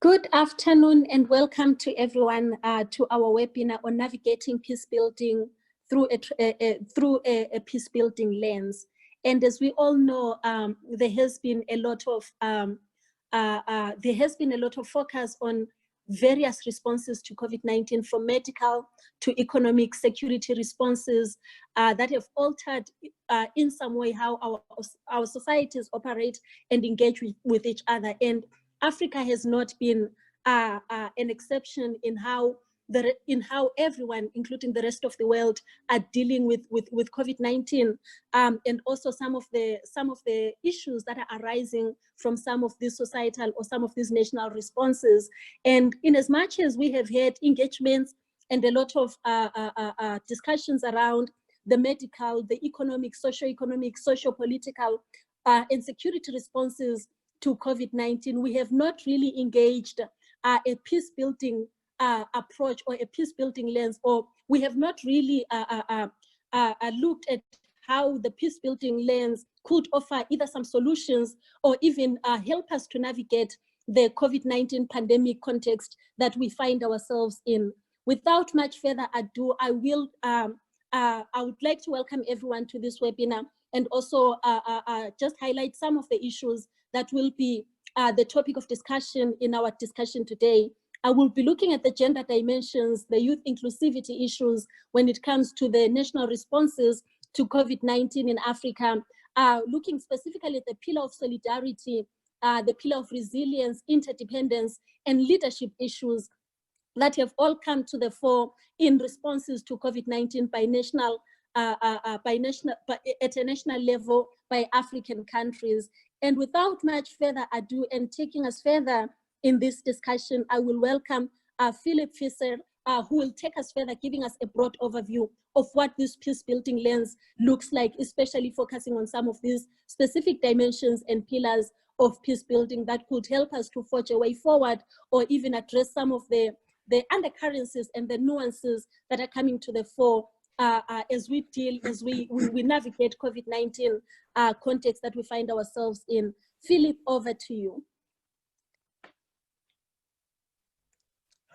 Good afternoon and welcome to everyone to our webinar on navigating peace building through a peace building lens. And as we all know, there has been a lot of focus on various responses to COVID-19, from medical to economic security responses that have altered in some way how our societies operate and engage with each other. And Africa has not been an exception in how everyone, including the rest of the world, are dealing with COVID-19, and also some of the issues that are arising from some of these societal or some of these national responses. And in as much as we have had engagements and a lot of discussions around the medical, the economic, socio-economic, socio-political, and security responses to COVID-19, we have not really engaged a peace-building approach or a peace-building lens, or we have not really looked at how the peace-building lens could offer either some solutions or even help us to navigate the COVID-19 pandemic context that we find ourselves in. Without much further ado, I would like to welcome everyone to this webinar and also just highlight some of the issues that will be the topic of discussion in our discussion today. I will be looking at the gender dimensions, the youth inclusivity issues when it comes to the national responses to COVID-19 in Africa, looking specifically at the pillar of solidarity, the pillar of resilience, interdependence, and leadership issues that have all come to the fore in responses to COVID-19 at a national level by African countries. And without much further ado, and taking us further in this discussion, I will welcome Philip Visser, who will take us further, giving us a broad overview of what this peace-building lens looks like, especially focusing on some of these specific dimensions and pillars of peace-building that could help us to forge a way forward, or even address some of the undercurrencies and the nuances that are coming to the fore as we navigate COVID-19 context that we find ourselves in. Philip, over to you.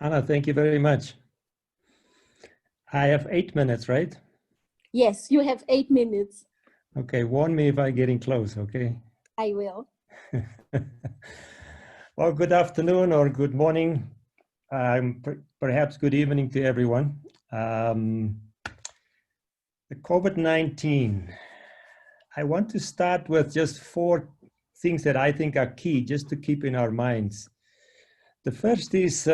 Anna, thank you very much. I have 8 minutes, right? Yes, you have 8 minutes. Okay, warn me if I'm getting close, okay? I will. Well, good afternoon or good morning. Perhaps good evening to everyone. The COVID-19. I want to start with just 4 things that I think are key just to keep in our minds. The first is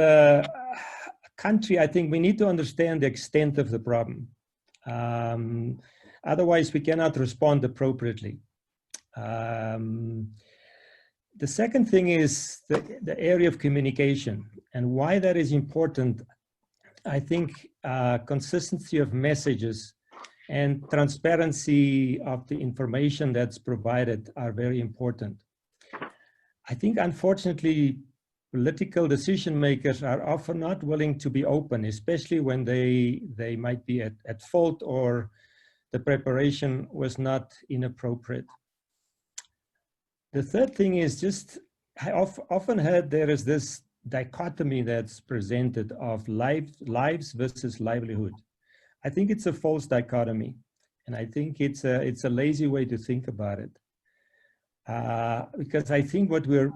country. I think we need to understand the extent of the problem. Otherwise, we cannot respond appropriately. The second thing is the area of communication, and why that is important. I think consistency of messages and transparency of the information that's provided are very important. I think, unfortunately, political decision makers are often not willing to be open, especially when they might be at fault or the preparation was not inappropriate. The third thing is just, I often heard there is this dichotomy that's presented of lives versus livelihood. I think it's a false dichotomy, and I think it's a lazy way to think about it. Because I think what we're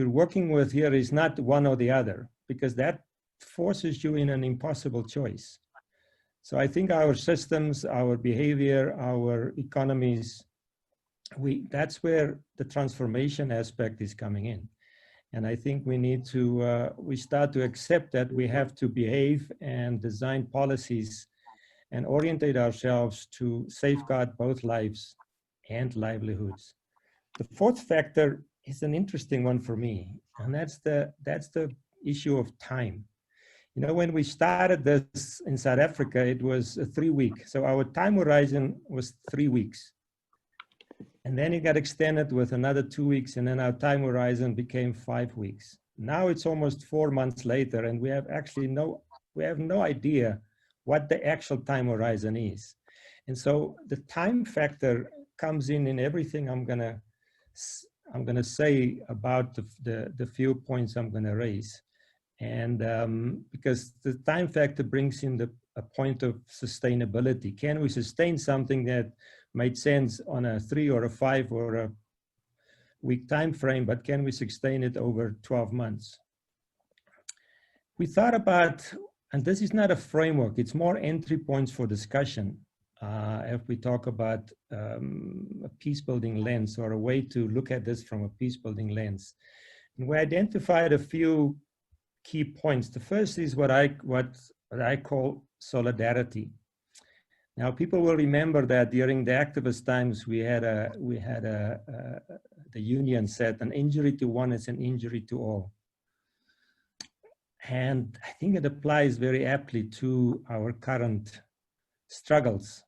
working with here is not one or the other, because that forces you in an impossible choice. So I think our systems, our behavior, our economies, that's where the transformation aspect is coming in. And I think we need to, we start to accept that we have to behave and design policies and orientate ourselves to safeguard both lives and livelihoods. The fourth factor is an interesting one for me, and that's the issue of time. You know, when we started this in South Africa, it was a 3-week. So our time horizon was 3 weeks. And then it got extended with another 2 weeks, and then our time horizon became 5 weeks. Now it's almost 4 months later, and we have actually no idea what the actual time horizon is. And so the time factor comes in everything I'm gonna I'm going to say about the few points I'm going to raise. And because the time factor brings in a point of sustainability. Can we sustain something that made sense on a 3 or a 5 or a week time frame, but can we sustain it over 12 months? We thought about, and this is not a framework, it's more entry points for discussion. If we talk about a peace building lens, or a way to look at this from a peace building lens. And we identified a few key points. The first is what I call solidarity. Now, people will remember that during the activist times, the union said an injury to one is an injury to all. And I think it applies very aptly to our current struggles.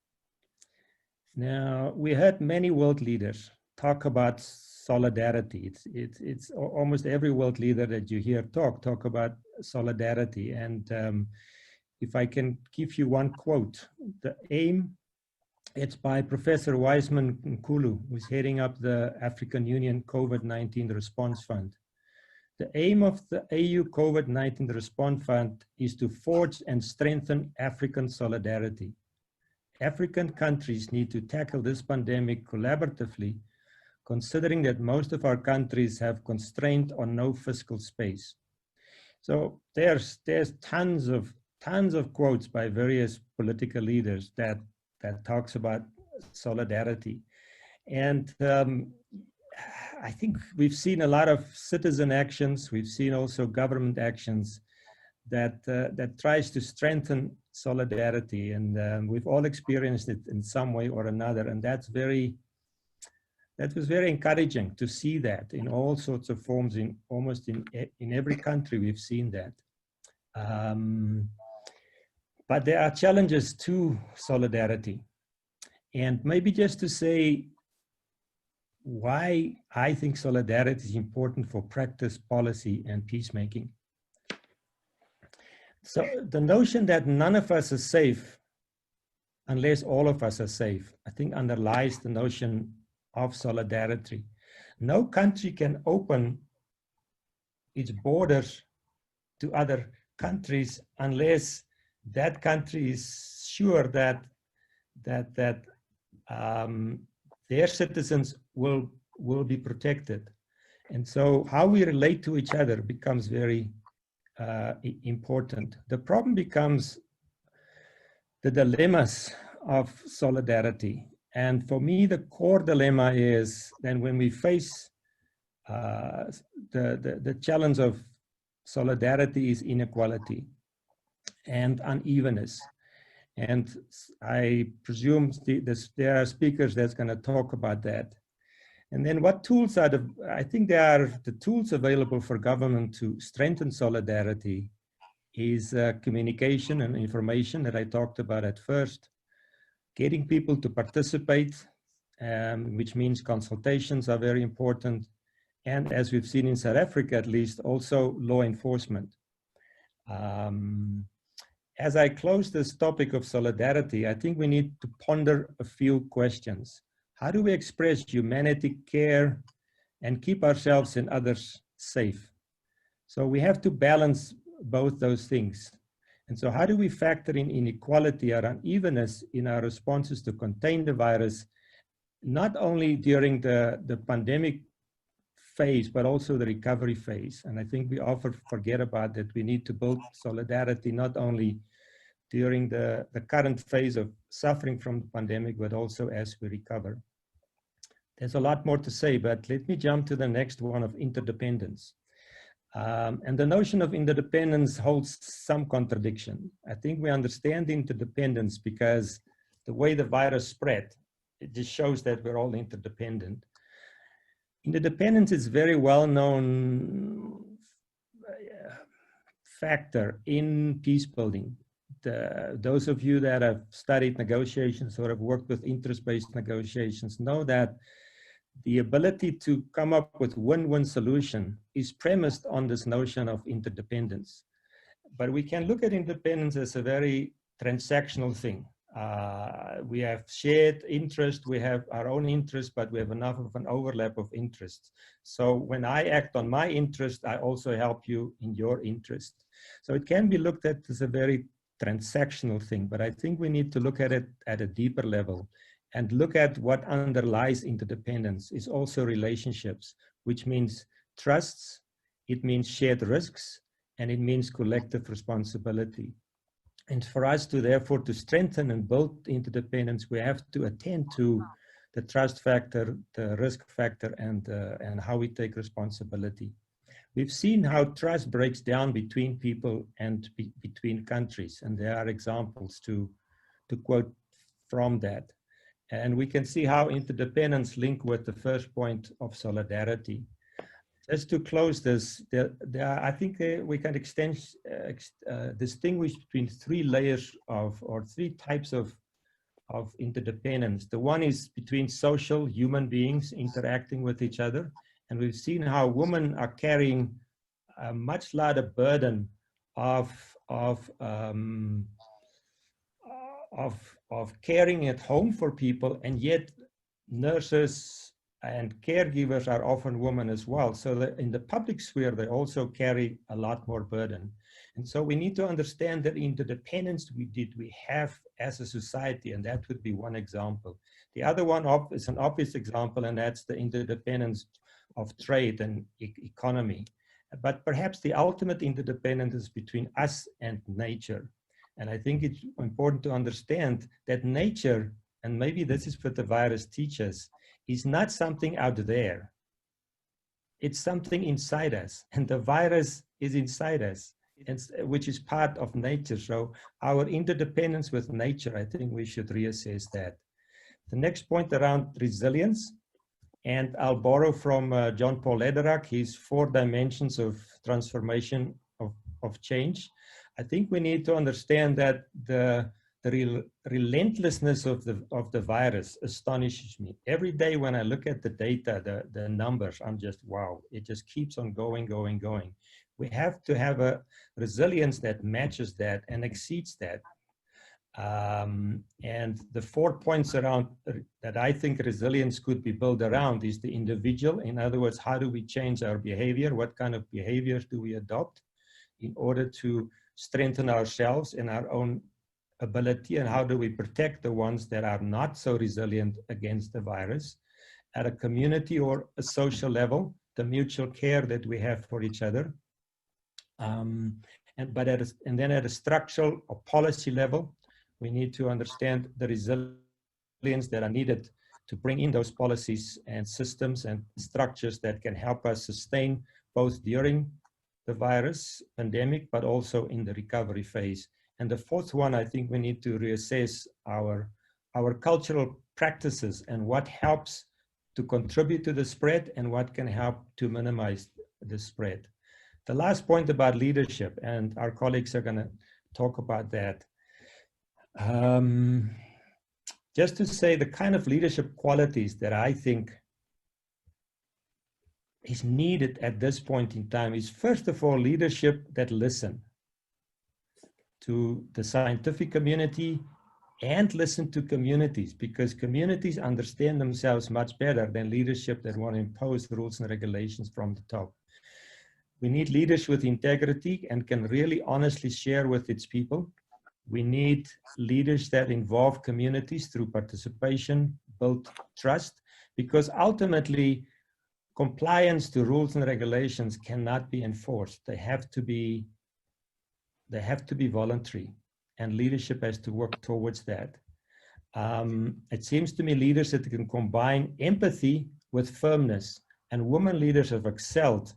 Now, we heard many world leaders talk about solidarity. It's almost every world leader that you hear talk about solidarity. And if I can give you one quote, the aim, it's by Professor Wiseman Nkulu, who's heading up the African Union COVID-19 Response Fund. The aim of the AU COVID-19 Response Fund is to forge and strengthen African solidarity. African countries need to tackle this pandemic collaboratively, considering that most of our countries have constrained or no fiscal space. So there's tons of quotes by various political leaders that talks about solidarity. And I think we've seen a lot of citizen actions. We've seen also government actions that tries to strengthen solidarity. And we've all experienced it in some way or another. And that was very encouraging to see that in all sorts of forms, in almost in every country we've seen that. But there are challenges to solidarity. And maybe just to say why I think solidarity is important for practice, policy, and peacemaking. So the notion that none of us is safe unless all of us are safe, I think underlies the notion of solidarity. No country can open its borders to other countries unless that country is sure that their citizens will be protected. And so how we relate to each other becomes very important. The problem becomes the dilemmas of solidarity. And for me, the core dilemma is then when we face the challenge of solidarity is inequality and unevenness. And I presume there are speakers that's going to talk about that. And then what tools are I think there are the tools available for government to strengthen solidarity is communication and information that I talked about at first, getting people to participate, which means consultations are very important. And as we've seen in South Africa, at least, also law enforcement. As I close this topic of solidarity, I think we need to ponder a few questions. How do we express humanity, care, and keep ourselves and others safe? So we have to balance both those things. And so how do we factor in inequality or unevenness in our responses to contain the virus, not only during the pandemic phase, but also the recovery phase? And I think we often forget about that. We need to build solidarity, not only during the current phase of suffering from the pandemic, but also as we recover. There's a lot more to say, but let me jump to the next one of interdependence. And the notion of interdependence holds some contradiction. I think we understand interdependence because the way the virus spread, it just shows that we're all interdependent. Interdependence is a very well-known factor in peace building. Those of you that have studied negotiations or have worked with interest-based negotiations know that the ability to come up with win-win solution is premised on this notion of interdependence. But we can look at independence as a very transactional thing. We have shared interest, we have our own interest, but we have enough of an overlap of interests. So when I act on my interest, I also help you in your interest. So it can be looked at as a very transactional thing, but I think we need to look at it at a deeper level and look at what underlies interdependence is also relationships, which means trusts, it means shared risks, and it means collective responsibility. And for us to therefore to strengthen and build interdependence, we have to attend to the trust factor, the risk factor, and how we take responsibility. We've seen how trust breaks down between people and between countries, and there are examples to quote from that. And we can see how interdependence link with the first point of solidarity. Just to close this, I think we can distinguish between three layers of, or three types of interdependence. The one is between social human beings interacting with each other. And we've seen how women are carrying a much larger burden of caring at home for people, and yet nurses and caregivers are often women as well. So that in the public sphere, they also carry a lot more burden. And so we need to understand that interdependence we have as a society, and that would be one example. The other one is an obvious example, and that's the interdependence of trade and economy. But perhaps the ultimate interdependence is between us and nature. And I think it's important to understand that nature, and maybe this is what the virus teaches, is not something out there. It's something inside us, and the virus is inside us, and, which is part of nature. So our interdependence with nature, I think we should reassess that. The next point around resilience, and I'll borrow from John Paul Lederach, his 4 dimensions of transformation of change. I think we need to understand that the relentlessness of the virus astonishes me. Every day when I look at the data, the numbers, I'm just, wow, it just keeps on going, going, going. We have to have a resilience that matches that and exceeds that. And the 4 points around that I think resilience could be built around is the individual. In other words, how do we change our behavior? What kind of behaviors do we adopt in order to strengthen ourselves and our own ability, and how do we protect the ones that are not so resilient against the virus? At a community or a social level, the mutual care that we have for each other. And then at a structural or policy level, we need to understand the resilience that are needed to bring in those policies and systems and structures that can help us sustain both during the virus pandemic, but also in the recovery phase. And the 4th one, I think we need to reassess our cultural practices and what helps to contribute to the spread and what can help to minimize the spread. The last point about leadership, and our colleagues are going to talk about that. Just to say the kind of leadership qualities that I think is needed at this point in time is, first of all, leadership that listen to the scientific community and listen to communities, because communities understand themselves much better than leadership that want to impose rules and regulations from the top. We need leaders with integrity and can really honestly share with its people. We need leaders that involve communities through participation, build trust, because ultimately compliance to rules and regulations cannot be enforced. They have to be voluntary, and leadership has to work towards that. It seems to me leaders that can combine empathy with firmness, and women leaders have excelled,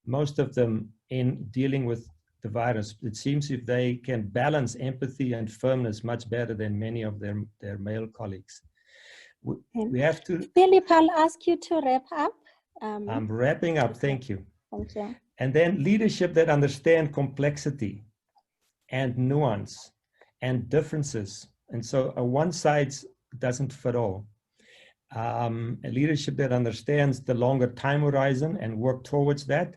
most of them, in dealing with the virus. It seems if they can balance empathy and firmness much better than many of their male colleagues. We have to... Philip, I'll ask you to wrap up. I'm wrapping up, thank you. Thank you. And then leadership that understand complexity and nuance and differences. And so a one size doesn't fit all. A leadership that understands the longer time horizon and work towards that.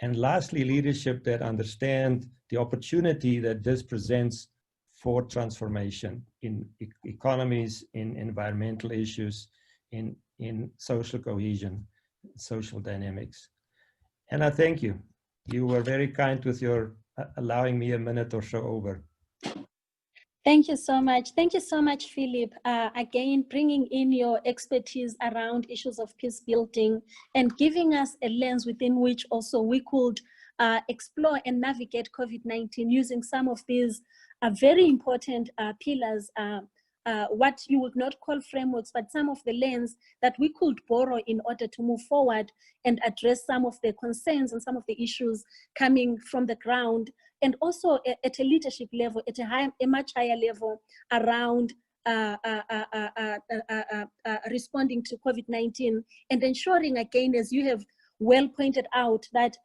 And lastly, leadership that understands the opportunity that this presents for transformation in economies, in environmental issues, in social cohesion, social dynamics. And I thank you. You were very kind with your allowing me a minute or so over. Thank you so much. Thank you so much, Philip. Again, bringing in your expertise around issues of peace building and giving us a lens within which also we could explore and navigate COVID-19 using some of these very important pillars, what you would not call frameworks, but some of the lens that we could borrow in order to move forward and address some of the concerns and some of the issues coming from the ground, and also at a leadership level, at a much higher level around responding to COVID-19 and ensuring, again, as you have well pointed out, that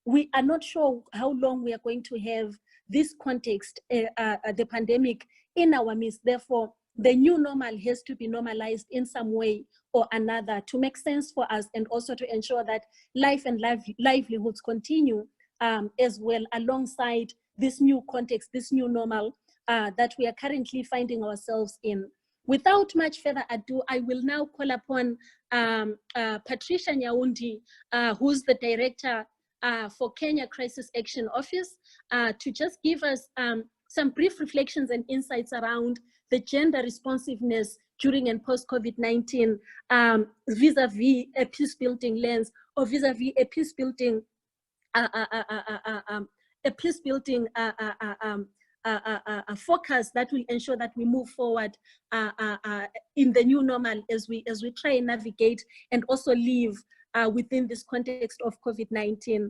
we are not sure how long we are going to have this context, the pandemic, in our midst. Therefore, the new normal has to be normalized in some way or another to make sense for us, and also to ensure that life and livelihoods continue as well alongside this new context, this new normal that we are currently finding ourselves in. Without much further ado, I will now call upon Patricia Nyaundi, who's the Director for Kenya Crisis Action Office, to just give us some brief reflections and insights around the gender responsiveness during and post-COVID-19 vis-a-vis a peace-building lens, or vis-a-vis a peace-building focus that will ensure that we move forward in the new normal as we try and navigate and also live within this context of COVID-19.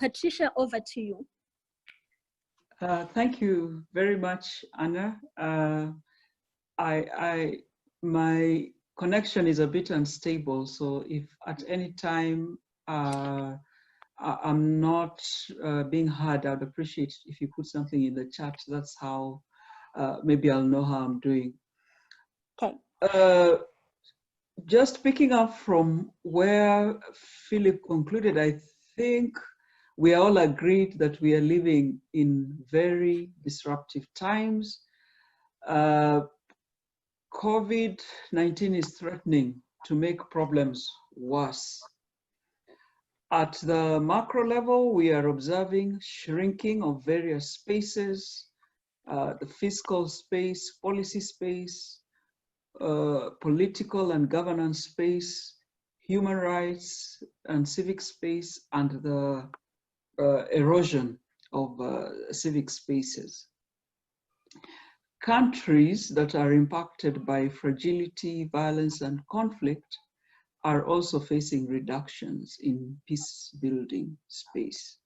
Patricia, over to you. Thank you very much, Anna. My connection is a bit unstable, so if at any time I'm not being heard, I'd appreciate if you put something in the chat. That's how maybe I'll know how I'm doing. Okay. Just picking up from where Philip concluded, I think we all agreed that we are living in very disruptive times. COVID-19 is threatening to make problems worse. At the macro level, we are observing shrinking of various spaces, the fiscal space, policy space, political and governance space, human rights and civic space, and the erosion of civic spaces. Countries that are impacted by fragility, violence, and conflict are also facing reductions in peace-building space.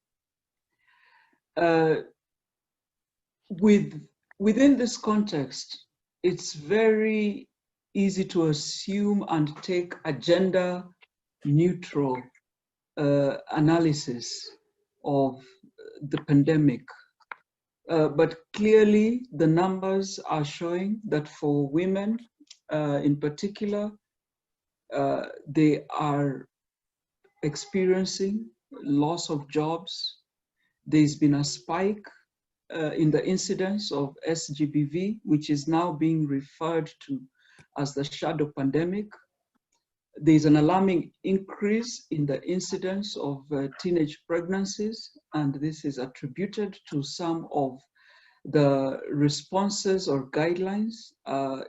Within this context, it's very easy to assume and take a gender-neutral analysis of the pandemic. But clearly, the numbers are showing that for women in particular, they are experiencing loss of jobs. There's been a spike in the incidence of SGBV, which is now being referred to as the shadow pandemic. There's an alarming increase in the incidence of teenage pregnancies, and this is attributed to some of the responses or guidelines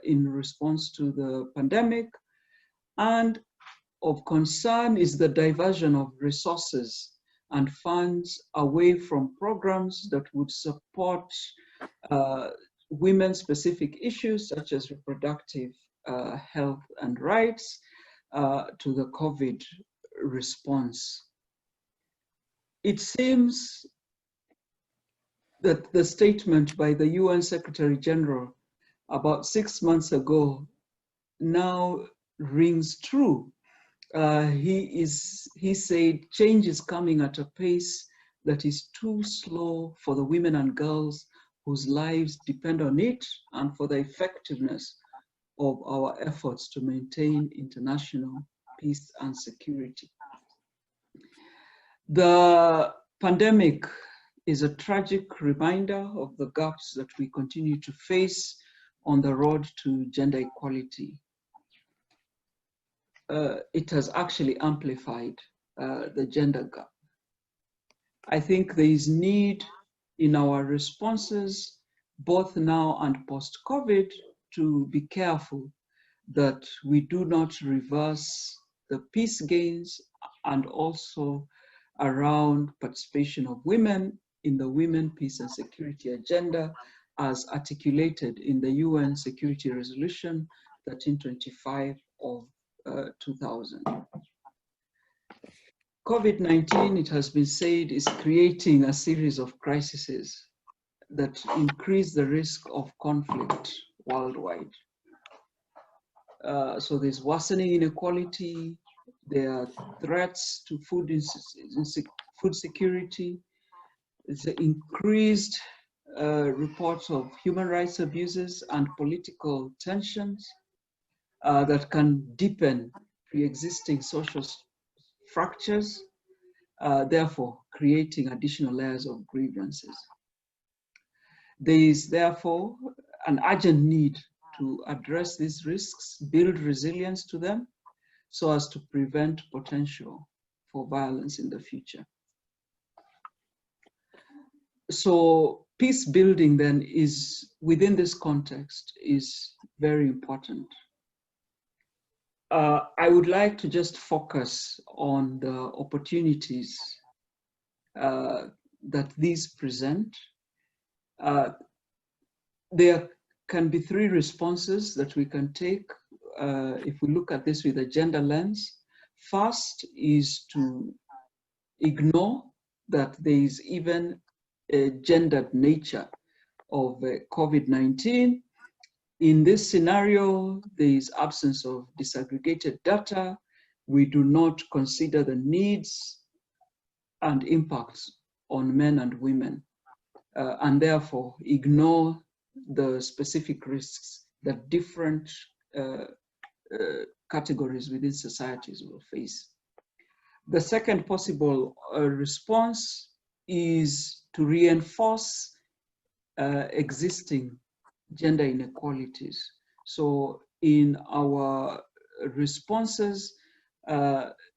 in response to the pandemic. And of concern is the diversion of resources and funds away from programs that would support women-specific issues such as reproductive health and rights to the COVID response. It seems that the statement by the UN Secretary General about 6 months ago now rings true. He said change is coming at a pace that is too slow for the women and girls whose lives depend on it, and for the effectiveness of our efforts to maintain international peace and security. The pandemic is a tragic reminder of the gaps that we continue to face on the road to gender equality. It has actually amplified the gender gap. I think there is need in our responses, both now and post-COVID, to be careful that we do not reverse the peace gains and also around participation of women in the Women, Peace and Security agenda as articulated in the UN Security Resolution 1325 of 2000. COVID-19, it has been said, is creating a series of crises that increase the risk of conflict worldwide. So there's worsening inequality, there are threats to food security, there's increased reports of human rights abuses and political tensions that can deepen pre-existing social fractures, therefore creating additional layers of grievances. There is therefore an urgent need to address these risks, build resilience to them, so as to prevent potential for violence in the future. So peace building then is, within this context, is very important. I would like to just focus on the opportunities that these present. There can be three responses that we can take if we look at this with a gender lens. First is to ignore that there is even a gendered nature of COVID-19. In this scenario, there is absence of disaggregated data. We do not consider the needs and impacts on men and women, and therefore ignore the specific risks that different categories within societies will face. The second possible response is to reinforce existing gender inequalities. So in our responses,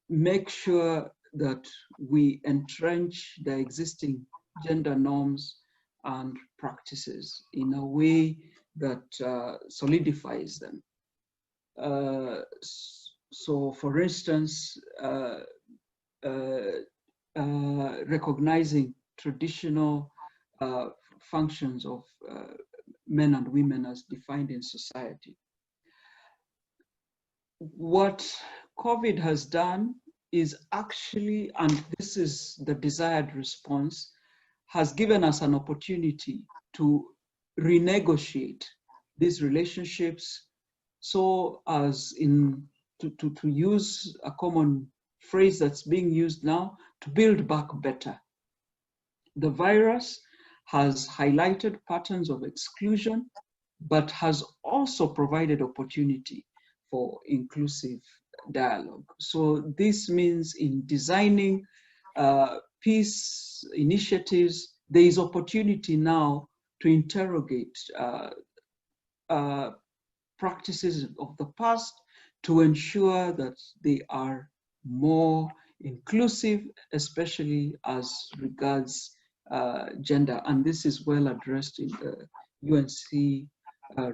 make sure that we entrench the existing gender norms and practices in a way that solidifies them. So for instance, recognizing traditional functions of men and women as defined in society. What COVID has done is actually, and this is the desired response, has given us an opportunity to renegotiate these relationships so as to use a common phrase that's being used now, to build back better. The virus has highlighted patterns of exclusion, but has also provided opportunity for inclusive dialogue. So this means in designing peace initiatives, there is opportunity now to interrogate practices of the past to ensure that they are more inclusive, especially as regards gender. And this is well addressed in the UNC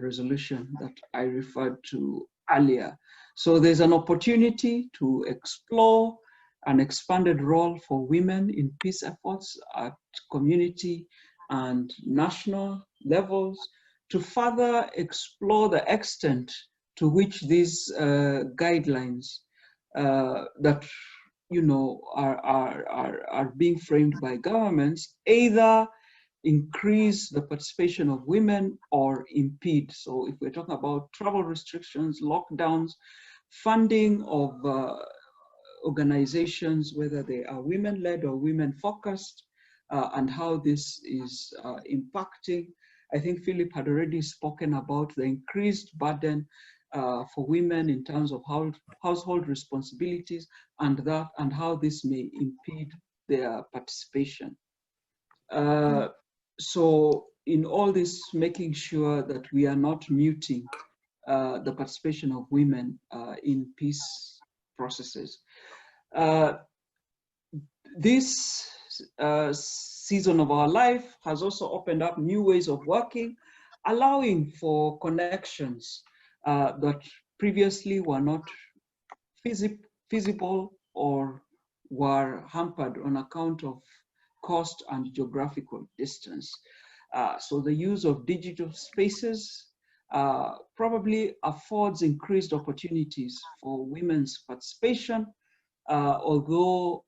resolution that I referred to earlier. So there's an opportunity to explore an expanded role for women in peace efforts at community and national levels, to further explore the extent to which these guidelines that are being framed by governments either increase the participation of women or impede. So if we're talking about travel restrictions, lockdowns, funding of organizations, whether they are women-led or women-focused, and how this is impacting. I think Philip had already spoken about the increased burden for women in terms of household responsibilities and how this may impede their participation. So in all this, making sure that we are not muting the participation of women in peace processes. This season of our life has also opened up new ways of working, allowing for connections that previously were not feasible or were hampered on account of cost and geographical distance. So the use of digital spaces probably affords increased opportunities for women's participation, although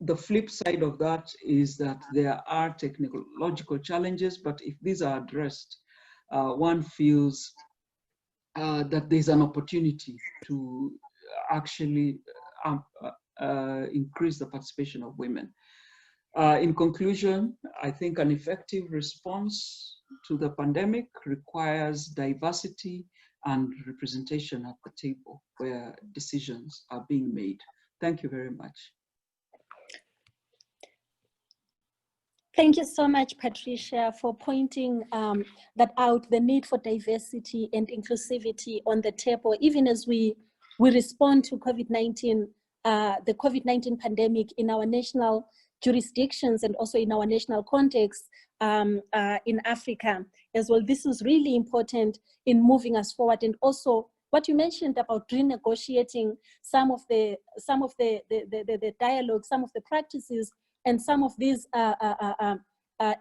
the flip side of that is that there are technological challenges, but if these are addressed, one feels that there's an opportunity to actually increase the participation of women. In conclusion, I think an effective response to the pandemic requires diversity and representation at the table where decisions are being made. Thank you very much. Thank you so much, Patricia, for pointing that out, the need for diversity and inclusivity on the table, even as we respond to COVID-19, the COVID-19 pandemic in our national jurisdictions and also in our national context in Africa as well. This is really important in moving us forward. And also what you mentioned about renegotiating some of the dialogue, some of the practices, and some of these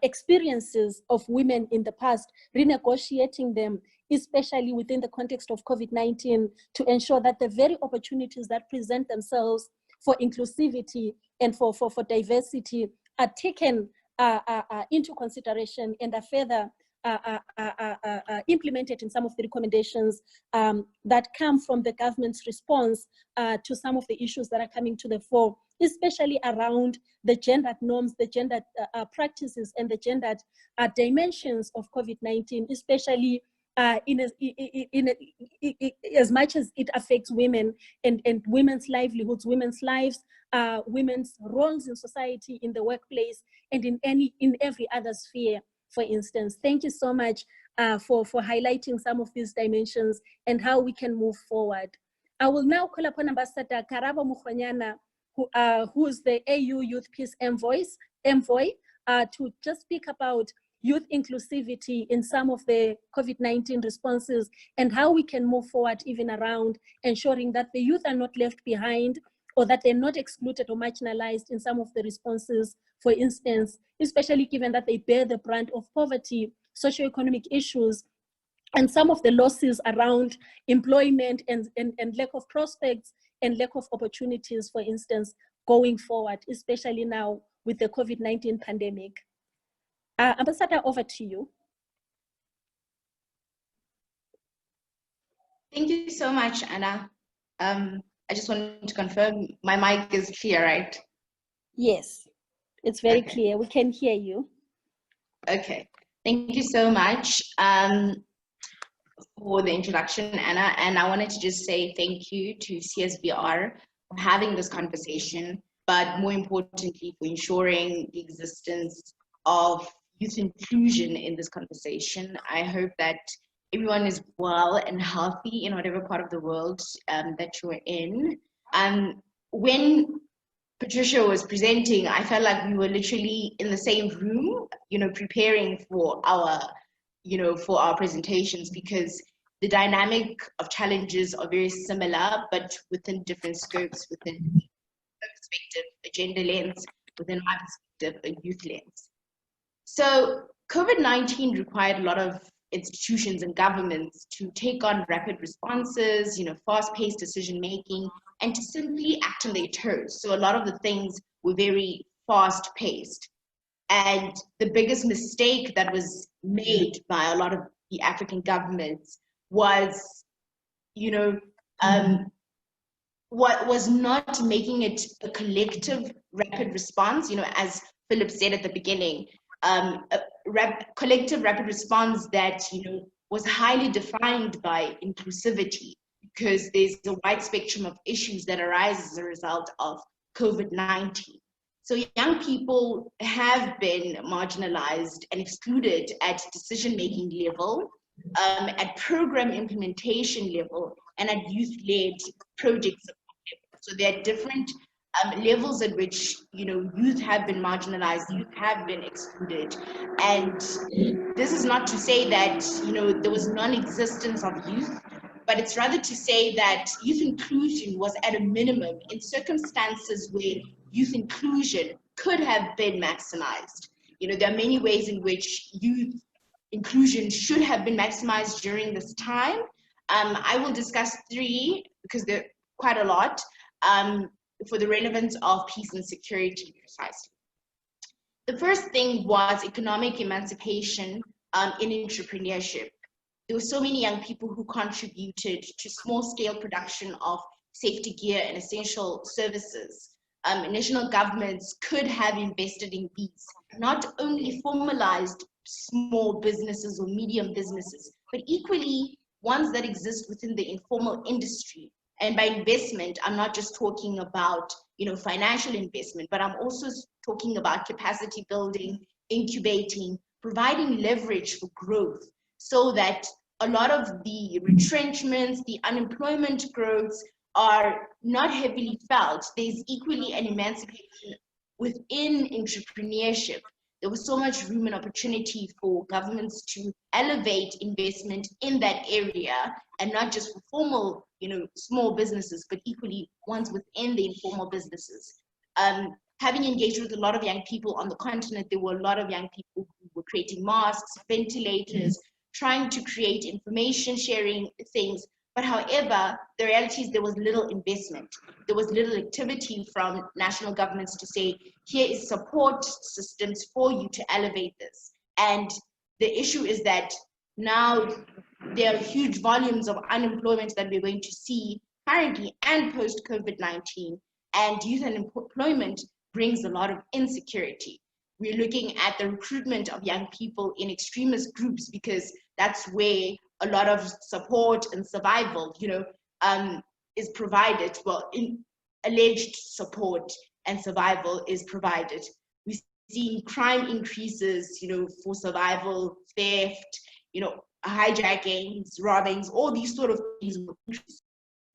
experiences of women in the past, renegotiating them, especially within the context of COVID-19, to ensure that the very opportunities that present themselves for inclusivity and for diversity are taken into consideration and are further implemented in some of the recommendations that come from the government's response to some of the issues that are coming to the fore, especially around the gendered norms, the gendered practices, and the gendered dimensions of COVID-19, especially in as much as it affects women and women's livelihoods, women's lives, women's roles in society, in the workplace, and in every other sphere, for instance. Thank you so much for highlighting some of these dimensions and how we can move forward. I will now call upon Ambassador Karabo Mukhwanyana, who is the AU Youth Peace Envoy, to just speak about youth inclusivity in some of the COVID-19 responses and how we can move forward even around ensuring that the youth are not left behind or that they're not excluded or marginalized in some of the responses, for instance, especially given that they bear the brunt of poverty, socioeconomic issues, and some of the losses around employment and lack of prospects and lack of opportunities, for instance, going forward, especially now with the COVID-19 pandemic. Ambassador, over to you. Thank you so much, Anna. I just wanted to confirm my mic is clear, right? Yes, it's very clear. We can hear you. Okay, thank you so much for the introduction, Anna. And I wanted to just say thank you to CSBR for having this conversation, but more importantly, for ensuring the existence of youth inclusion in this conversation. I hope that everyone is well and healthy in whatever part of the world that you're in. When Patricia was presenting, I felt like we were literally in the same room, preparing for our presentations, because the dynamic of challenges are very similar, but within different scopes, within her perspective, a gender lens, within my perspective, a youth lens. So COVID-19 required a lot of institutions and governments to take on rapid responses, fast-paced decision-making, and to simply act on their toes. So a lot of the things were very fast-paced. And the biggest mistake that was made by a lot of the African governments was, what was not making it a collective rapid response, as Philip said at the beginning, collective rapid response that was highly defined by inclusivity, because there's a wide spectrum of issues that arise as a result of COVID-19. So young people have been marginalized and excluded at decision-making level, at program implementation level, and at youth-led projects. So there are different levels at which, you know, youth have been marginalized, youth have been excluded. And this is not to say that, you know, there was non-existence of youth, but it's rather to say that youth inclusion was at a minimum in circumstances where youth inclusion could have been maximized. You know, there are many ways in which youth inclusion should have been maximized during this time. I will discuss three because they're quite a lot, for the relevance of peace and security precisely. The first thing was economic emancipation in entrepreneurship. There were so many young people who contributed to small-scale production of safety gear and essential services. National governments could have invested in these, not only formalized small businesses or medium businesses, but equally ones that exist within the informal industry. And by investment, I'm not just talking about, you know, financial investment, but I'm also talking about capacity building, incubating, providing leverage for growth, so that a lot of the retrenchments, the unemployment growths are not heavily felt. There's equally an emancipation within entrepreneurship. There was so much room and opportunity for governments to elevate investment in that area, and not just for formal, you know, small businesses, but equally ones within the informal businesses. Having engaged with a lot of young people on the continent, there were a lot of young people who were creating masks, ventilators, trying to create information sharing things. But however, the reality is there was little investment. There was little activity from national governments to say, here is support systems for you to elevate this. And the issue is that now there are huge volumes of unemployment that we're going to see currently and post-COVID-19. And youth unemployment brings a lot of insecurity. We're looking at the recruitment of young people in extremist groups because that's where a lot of support and survival, you know, is provided. Well, in alleged support and survival is provided. We're seeing crime increases, you know, for survival, theft, you know, hijackings, robbings, all these sort of things.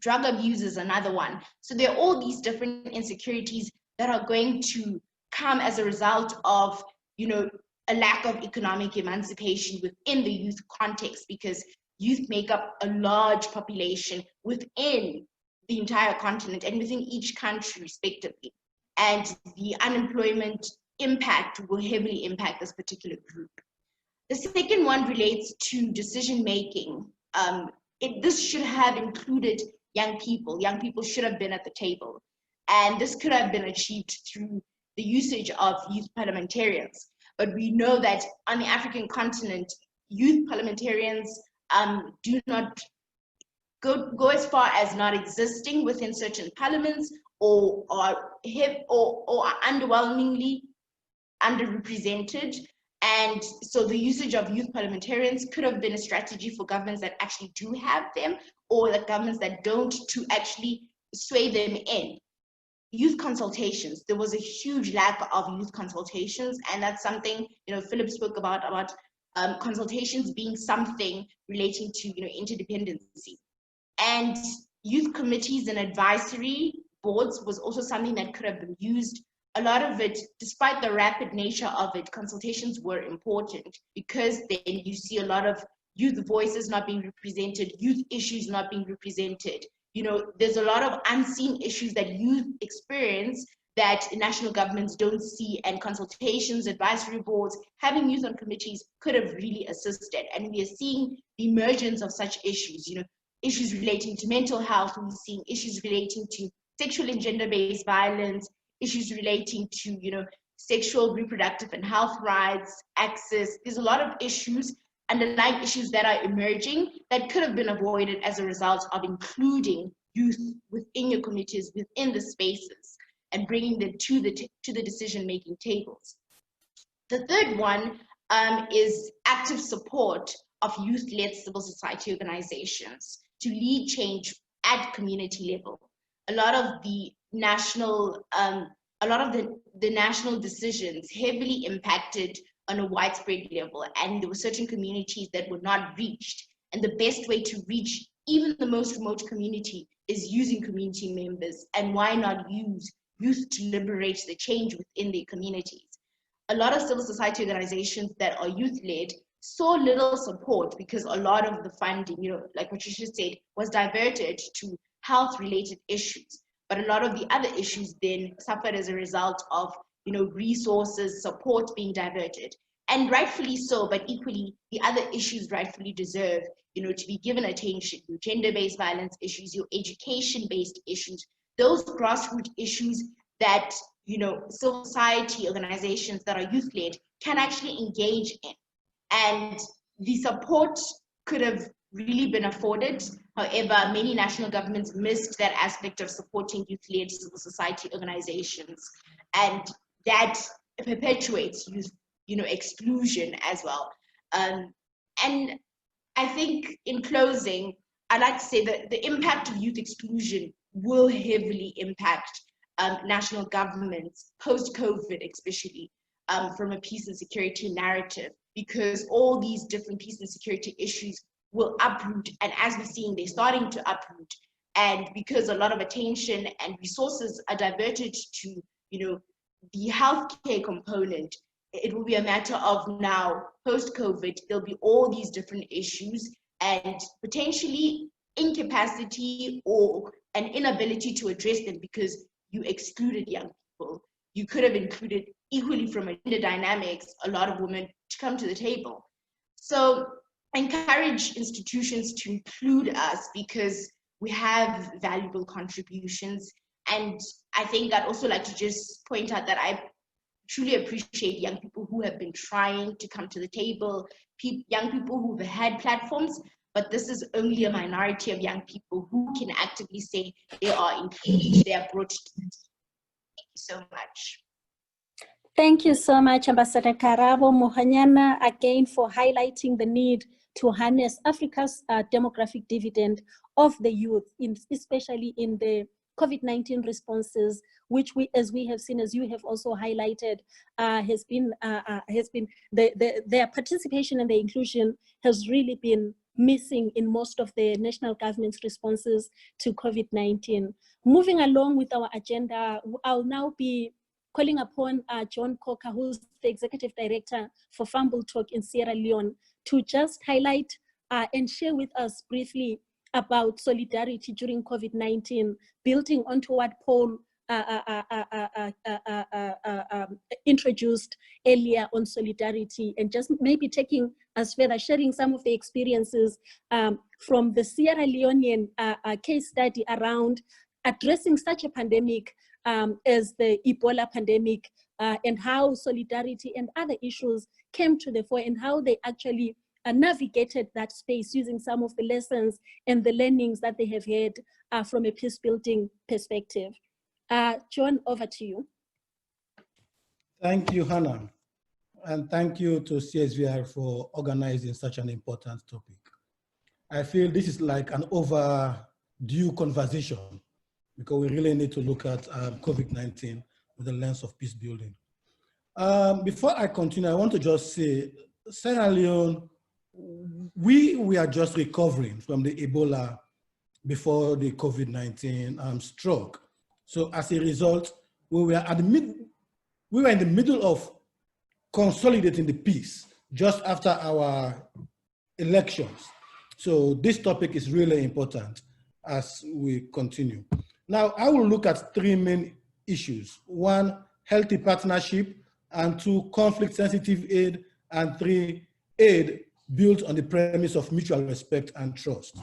Drug abuse is another one. So there are all these different insecurities that are going to come as a result of, you know, a lack of economic emancipation within the youth context, because youth make up a large population within the entire continent and within each country respectively. And the unemployment impact will heavily impact this particular group. The second one relates to decision making. This should have included young people. Young people should have been at the table. And this could have been achieved through the usage of youth parliamentarians. But we know that on the African continent, youth parliamentarians do not go as far as not existing within certain parliaments, or are underwhelmingly underrepresented. And so the usage of youth parliamentarians could have been a strategy for governments that actually do have them, or the governments that don't, to actually sway them in. Youth consultations, there was a huge lack of youth consultations, and that's something, you know, Philip spoke about consultations being something relating to, you know, interdependency. And youth committees and advisory boards was also something that could have been used. A lot of it, despite the rapid nature of it, consultations were important, because then you see a lot of youth voices not being represented, youth issues not being represented. You know, there's a lot of unseen issues that youth experience that national governments don't see, and consultations, advisory boards, having youth on committees could have really assisted. And we are seeing the emergence of such issues, you know, issues relating to mental health, we're seeing issues relating to sexual and gender-based violence, issues relating to, you know, sexual, reproductive and health rights, access. There's a lot of issues, underlying issues that are emerging that could have been avoided as a result of including youth within your committees, within the spaces, and bringing them to the decision-making tables. The third one is active support of youth-led civil society organizations to lead change at community level. A lot of the national a lot of the national decisions heavily impacted on a widespread level, and there were certain communities that were not reached. And the best way to reach even the most remote community is using community members. And why not use youth to liberate the change within their communities? A lot of civil society organizations that are youth-led saw little support because a lot of the funding, like what you just said, was diverted to health-related issues. But a lot of the other issues then suffered as a result of, resources, support being diverted. And rightfully so, but equally, the other issues rightfully deserve, to be given attention. Your gender-based violence issues, your education-based issues, those grassroots issues that, civil society organizations that are youth-led can actually engage in. And the support could have really been afforded. However, many national governments missed that aspect of supporting youth-led civil society organizations. And that perpetuates youth, exclusion as well. And I think in closing, I'd like to say that the impact of youth exclusion will heavily impact national governments post-COVID, especially from a peace and security narrative, because all these different peace and security issues will uproot. And as we're seeing, they're starting to uproot. And because a lot of attention and resources are diverted to, the healthcare component, it will be a matter of now, post-COVID, there'll be all these different issues and potentially incapacity or an inability to address them because you excluded young people. You could have included equally from a gender dynamics, a lot of women to come to the table. So encourage institutions to include us because we have valuable contributions. And I think I'd also like to just point out that I truly appreciate young people who have been trying to come to the table, young people who've had platforms, but this is only a minority of young people who can actively say they are engaged, they are brought to the table. Thank you so much. Thank you so much, Ambassador Karabo Mohanyana, again for highlighting the need to harness Africa's demographic dividend of the youth, especially in the COVID-19 responses, which as we have seen, as you have also highlighted, has been their participation and their inclusion has really been missing in most of the national government's responses to COVID-19. Moving along with our agenda, I'll now be calling upon John Coker, who's the Executive Director for Fumble Talk in Sierra Leone, to just highlight and share with us briefly about solidarity during COVID-19, building onto what Paul introduced earlier on solidarity, and just maybe taking us further, sharing some of the experiences from the Sierra Leonean case study around addressing such a pandemic as the Ebola pandemic, and how solidarity and other issues came to the fore, and how they actually navigated that space using some of the lessons and the learnings that they have had from a peace building perspective. John, over to you. Thank you, Hannah. And thank you to CSVR for organizing such an important topic. I feel this is like an overdue conversation because we really need to look at COVID-19 with the lens of peace building. Before I continue, I want to just say, Sierra Leone, we are just recovering from the Ebola before the COVID-19 struck. So as a result, we were in the middle of consolidating the peace just after our elections. So this topic is really important as we continue. Now, I will look at three main issues. One, healthy partnership, and two, conflict-sensitive aid, and three, aid built on the premise of mutual respect and trust.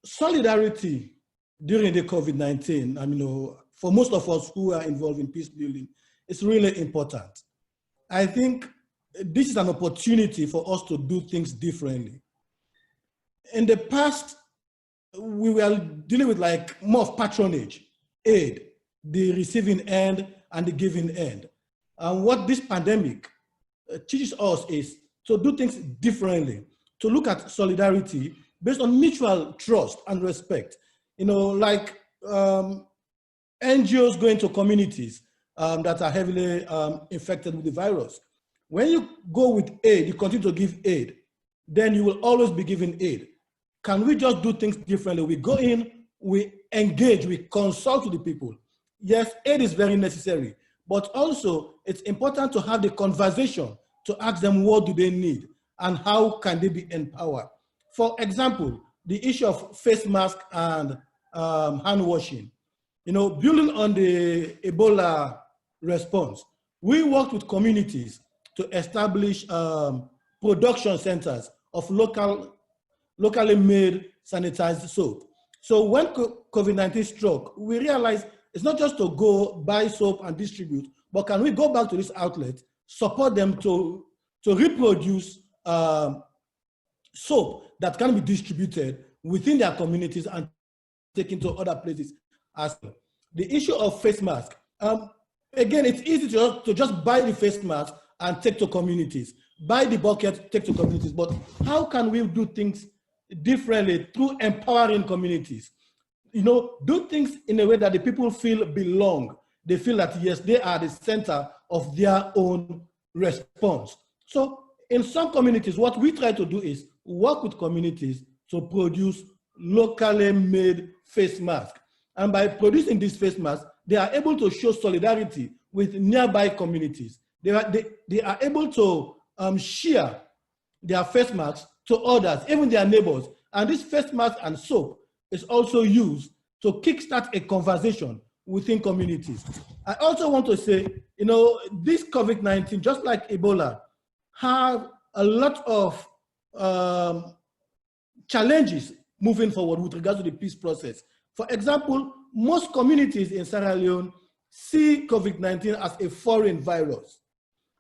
Solidarity during the COVID-19, for most of us who are involved in peace building, it's really important. I think this is an opportunity for us to do things differently. In the past, we were dealing with like more of patronage, aid, the receiving end and the giving end. And what this pandemic teaches us is to do things differently, to look at solidarity based on mutual trust and respect. NGOs going to communities that are heavily infected with the virus. When you go with aid, you continue to give aid, then you will always be giving aid. Can we just do things differently? We go in, we engage, we consult with the people. Yes, aid is very necessary, but also it's important to have the conversation to ask them what do they need and how can they be empowered. For example, the issue of face mask and hand washing. You know, building on the Ebola response, we worked with communities to establish production centers of locally made sanitized soap. So when COVID-19 struck, we realized it's not just to go buy soap and distribute, but can we go back to this outlet, support them to reproduce soap that can be distributed within their communities and taken to other places as well. The issue of face mask. Again, it's easy to just buy the face mask and take to communities. Buy the bucket, take to communities. But how can we do things differently through empowering communities? You know, do things in a way that the people feel belong. They feel that, yes, they are the center of their own response. So in some communities, what we try to do is work with communities to produce locally made face masks. And by producing these face masks, they are able to show solidarity with nearby communities. They are able to share their face masks to others, even their neighbors. And this face mask and soap is also used to kickstart a conversation within communities. I also want to say, you know, this COVID-19, just like Ebola, have a lot of challenges moving forward with regards to the peace process. For example, most communities in Sierra Leone see COVID-19 as a foreign virus.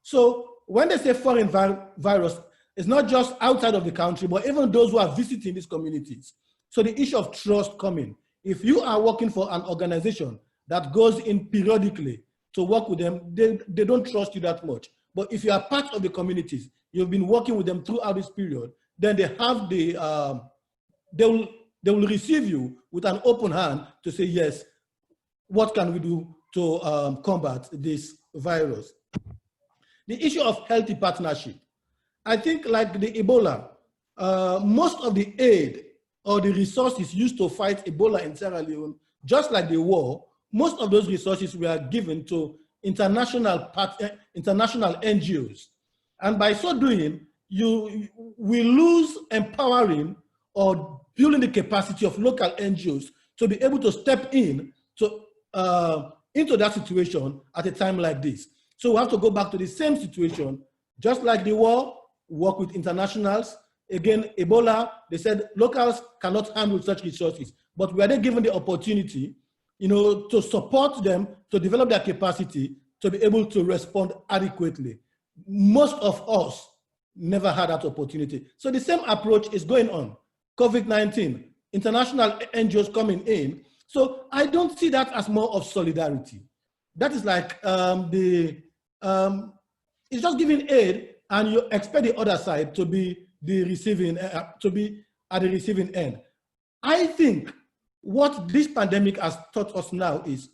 So when they say foreign virus, it's not just outside of the country, but even those who are visiting these communities. So the issue of trust coming. If you are working for an organization that goes in periodically to work with them, they don't trust you that much. But if you are part of the communities, you've been working with them throughout this period, then they have the, they will receive you with an open hand to say, yes, what can we do to combat this virus? The issue of healthy partnership. I think like the Ebola, most of the aid or the resources used to fight Ebola in Sierra Leone, just like the war, most of those resources were given to international NGOs. And by so doing, we lose empowering or building the capacity of local NGOs to be able to step in into that situation at a time like this. So we have to go back to the same situation, just like the war, work with internationals. Again, Ebola, they said locals cannot handle such resources, but were they given the opportunity, you know, to support them, to develop their capacity, to be able to respond adequately? Most of us never had that opportunity. So the same approach is going on. COVID-19, international NGOs coming in. So I don't see that as more of solidarity. That is like it's just giving aid and you expect the other side to be the receiving, to be at the receiving end. I think what this pandemic has taught us now is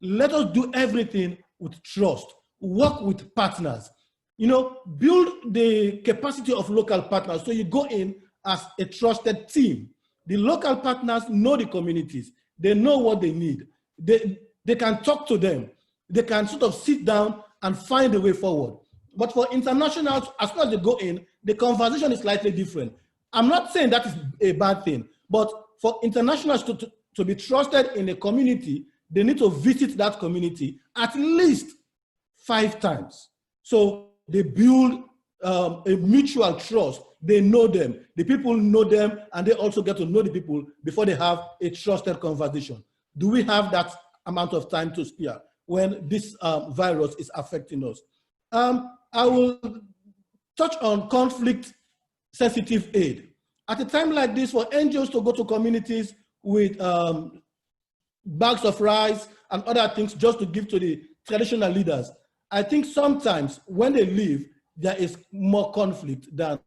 let us do everything with trust, work with partners, you know, build the capacity of local partners. So you go in as a trusted team. The local partners know the communities. They know what they need. They can talk to them. They can sort of sit down and find a way forward. But for internationals, as far as they go in, the conversation is slightly different. I'm not saying that is a bad thing, but for internationals to be trusted in a community, they need to visit that community at least 5 times. So they build a mutual trust. They know them. The people know them, and they also get to know the people before they have a trusted conversation. Do we have that amount of time to spare when this virus is affecting us? I will touch on conflict-sensitive aid. At a time like this, for NGOs to go to communities with bags of rice and other things just to give to the traditional leaders, I think sometimes when they leave, there is more conflict than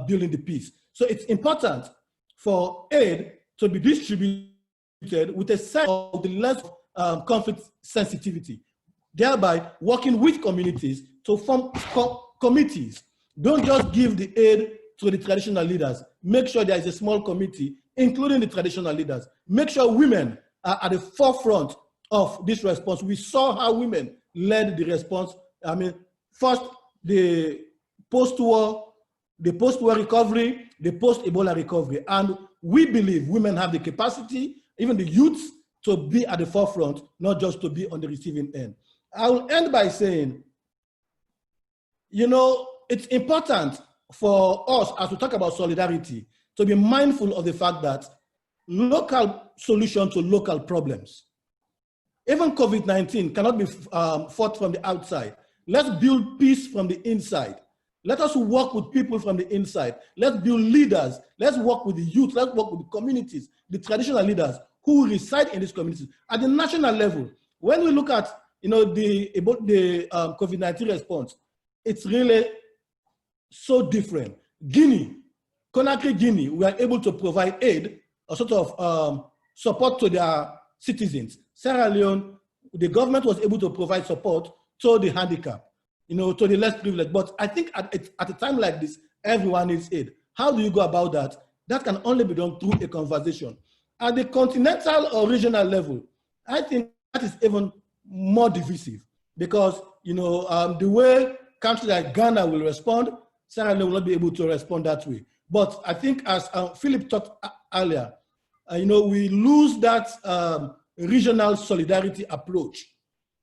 building the peace. So it's important for aid to be distributed with a sense of the length conflict sensitivity, thereby working with communities to form committees. Don't just give the aid to the traditional leaders. Make sure there is a small committee, including the traditional leaders. Make sure women are at the forefront of this response. We saw how women led the response. I mean, first the post-war recovery, the post-Ebola recovery. And we believe women have the capacity, even the youths, to be at the forefront, not just to be on the receiving end. I will end by saying, you know, it's important for us, as we talk about solidarity, to be mindful of the fact that local solution to local problems. Even COVID-19 cannot be fought from the outside. Let's build peace from the inside. Let us work with people from the inside. Let's build leaders. Let's work with the youth. Let's work with the communities, the traditional leaders who reside in these communities. At the national level, when we look at, you know, the COVID-19 response, it's really so different. Conakry Guinea, we are able to provide aid, a sort of support to their citizens. Sierra Leone, the government was able to provide support to the handicapped, you know, to the less privileged. But I think at a time like this, everyone needs aid. How do you go about that? That can only be done through a conversation. At the continental or regional level, I think that is even more divisive because, you know, the way countries like Ghana will respond, Sierra Leone will not be able to respond that way. But I think, as Philip talked earlier, you know, we lose that regional solidarity approach,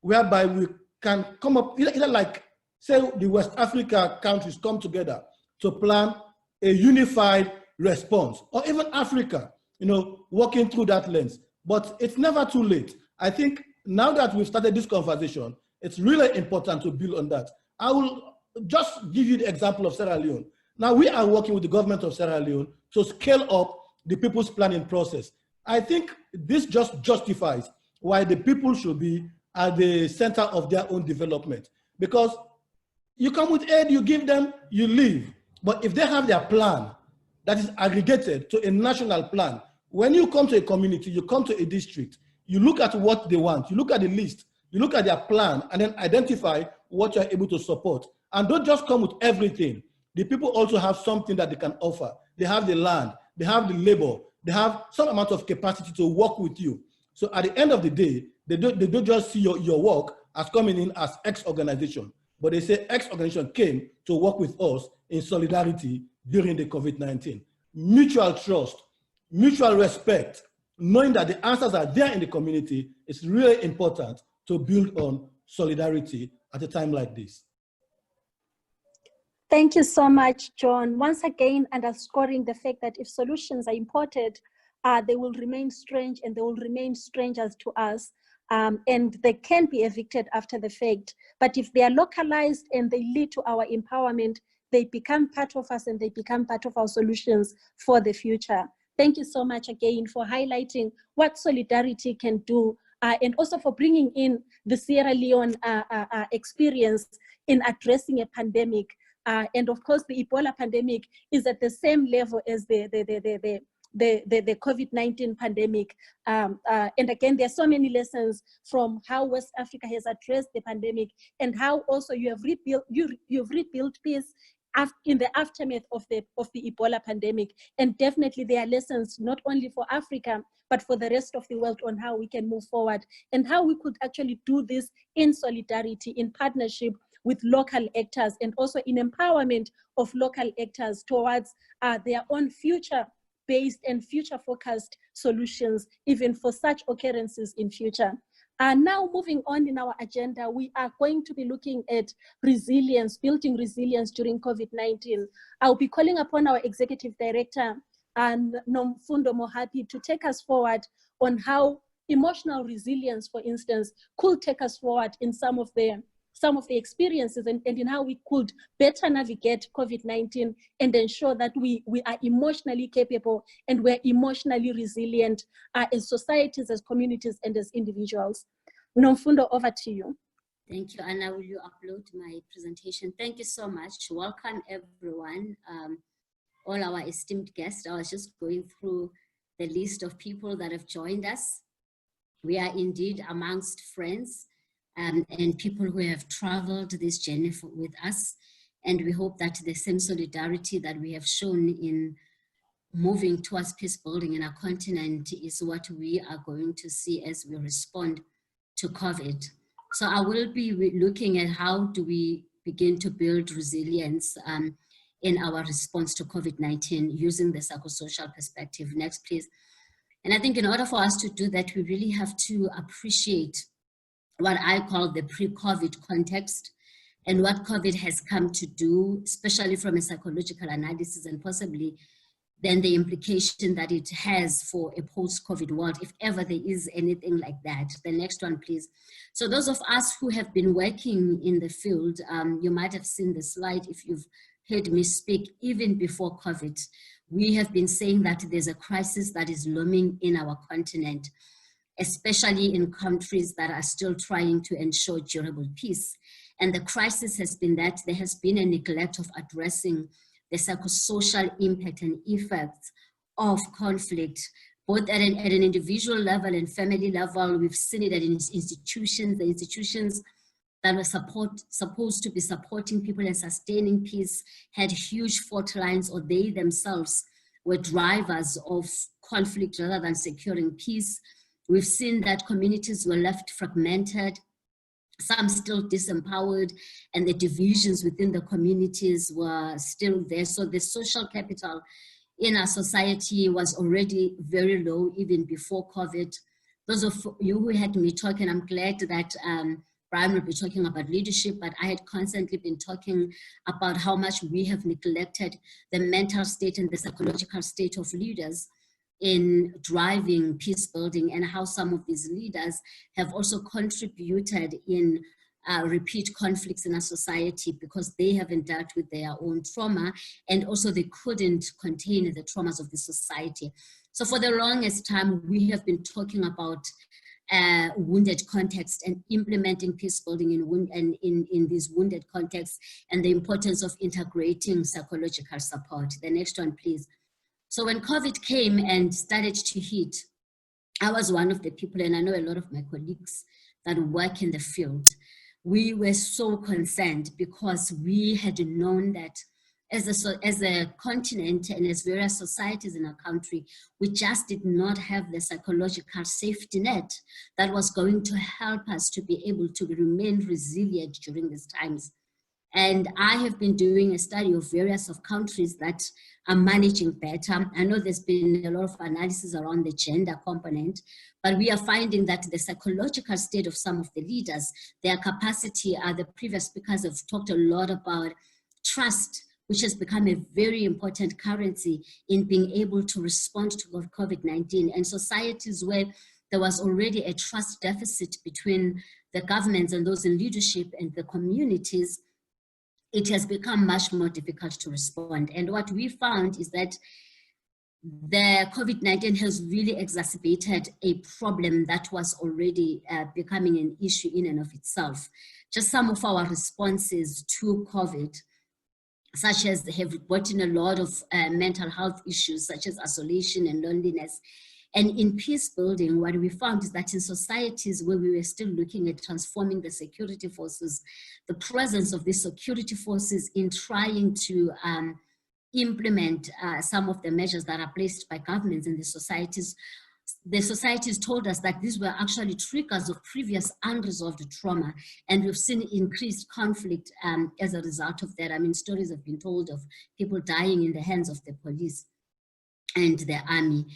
whereby we can come up, either like, say, the West Africa countries come together to plan a unified response, or even Africa, you know, working through that lens. But it's never too late. I think now that we've started this conversation, it's really important to build on that. I will just give you the example of Sierra Leone. Now we are working with the government of Sierra Leone to scale up the people's planning process. I think this just justifies why the people should be at the center of their own development. Because you come with aid, you give them, you leave. But if they have their plan that is aggregated to a national plan, when you come to a community, you come to a district, you look at what they want, you look at the list, you look at their plan, and then identify what you're able to support. And don't just come with everything. The people also have something that they can offer. They have the land, they have the labor, they have some amount of capacity to work with you. So at the end of the day, they don't just see your work as coming in as X organization, but they say X organization came to work with us in solidarity during the COVID-19. Mutual trust, mutual respect, knowing that the answers are there in the community is really important to build on solidarity at a time like this. Thank you so much, John. Once again, underscoring the fact that if solutions are imported, they will remain strange and they will remain strangers to us. And they can be evicted after the fact. But if they are localized and they lead to our empowerment, they become part of us and they become part of our solutions for the future. Thank you so much again for highlighting what solidarity can do, and also for bringing in the Sierra Leone experience in addressing a pandemic. And of course, the Ebola pandemic is at the same level as the COVID-19 pandemic. And again, there are so many lessons from how West Africa has addressed the pandemic and how also you have you've rebuilt peace in the aftermath of the Ebola pandemic. And definitely there are lessons not only for Africa, but for the rest of the world on how we can move forward and how we could actually do this in solidarity, in partnership with local actors, and also in empowerment of local actors towards their own future-based and future-focused solutions, even for such occurrences in future. Now moving on in our agenda, we are going to be looking at resilience, building resilience during COVID-19. I'll be calling upon our Executive Director, Nomfundo Mohapi, to take us forward on how emotional resilience, for instance, could take us forward in some of the experiences and in how we could better navigate COVID-19 and ensure that we are emotionally capable and we're emotionally resilient as societies, as communities, and as individuals. Nomfundo, over to you. Thank you, Anna. Will you upload my presentation? Thank you so much. Welcome, everyone. All our esteemed guests. I was just going through the list of people that have joined us. We are indeed amongst friends and people who have traveled this journey with us. And we hope that the same solidarity that we have shown in moving towards peace building in our continent is what we are going to see as we respond to COVID. So I will be looking at how do we begin to build resilience in our response to COVID-19 using the psychosocial perspective. Next, please. And I think in order for us to do that, we really have to appreciate what I call the pre-COVID context and what COVID has come to do, especially from a psychological analysis, and possibly then the implication that it has for a post-COVID world, if ever there is anything like that. The next one, please. So those of us who have been working in the field, you might have seen the slide if you've heard me speak even before COVID. We have been saying that there's a crisis that is looming in our continent, especially in countries that are still trying to ensure durable peace. And the crisis has been that there has been a neglect of addressing the psychosocial impact and effects of conflict, both at an individual level and family level. We've seen it at institutions, the institutions that were supposed to be supporting people and sustaining peace had huge fault lines, or they themselves were drivers of conflict rather than securing peace. We've seen that communities were left fragmented, some still disempowered, and the divisions within the communities were still there. So the social capital in our society was already very low even before COVID. Those of you who had me talking, I'm glad that Brian will be talking about leadership, but I had constantly been talking about how much we have neglected the mental state and the psychological state of leaders in driving peace building, and how some of these leaders have also contributed in repeat conflicts in our society because they haven't dealt with their own trauma, and also they couldn't contain the traumas of the society. So for the longest time, we have been talking about wounded context and implementing peace building in these wounded contexts, and the importance of integrating psychological support. The next one, please. So when COVID came and started to hit, I was one of the people, and I know a lot of my colleagues that work in the field. We were so concerned because we had known that as a continent and as various societies in our country, we just did not have the psychological safety net that was going to help us to be able to remain resilient during these times. And I have been doing a study of various countries that are managing better. I know there's been a lot of analysis around the gender component, but we are finding that the psychological state of some of the leaders, their capacity, the previous speakers have talked a lot about trust, which has become a very important currency in being able to respond to COVID-19. And societies where there was already a trust deficit between the governments and those in leadership and the communities, it has become much more difficult to respond. And what we found is that the COVID-19 has really exacerbated a problem that was already becoming an issue in and of itself. Just some of our responses to COVID, such as they have brought in a lot of mental health issues, such as isolation and loneliness. And in peace building, what we found is that in societies where we were still looking at transforming the security forces, the presence of the security forces in trying to implement some of the measures that are placed by governments in the societies told us that these were actually triggers of previous unresolved trauma. And we've seen increased conflict as a result of that. I mean, stories have been told of people dying in the hands of the police and the army.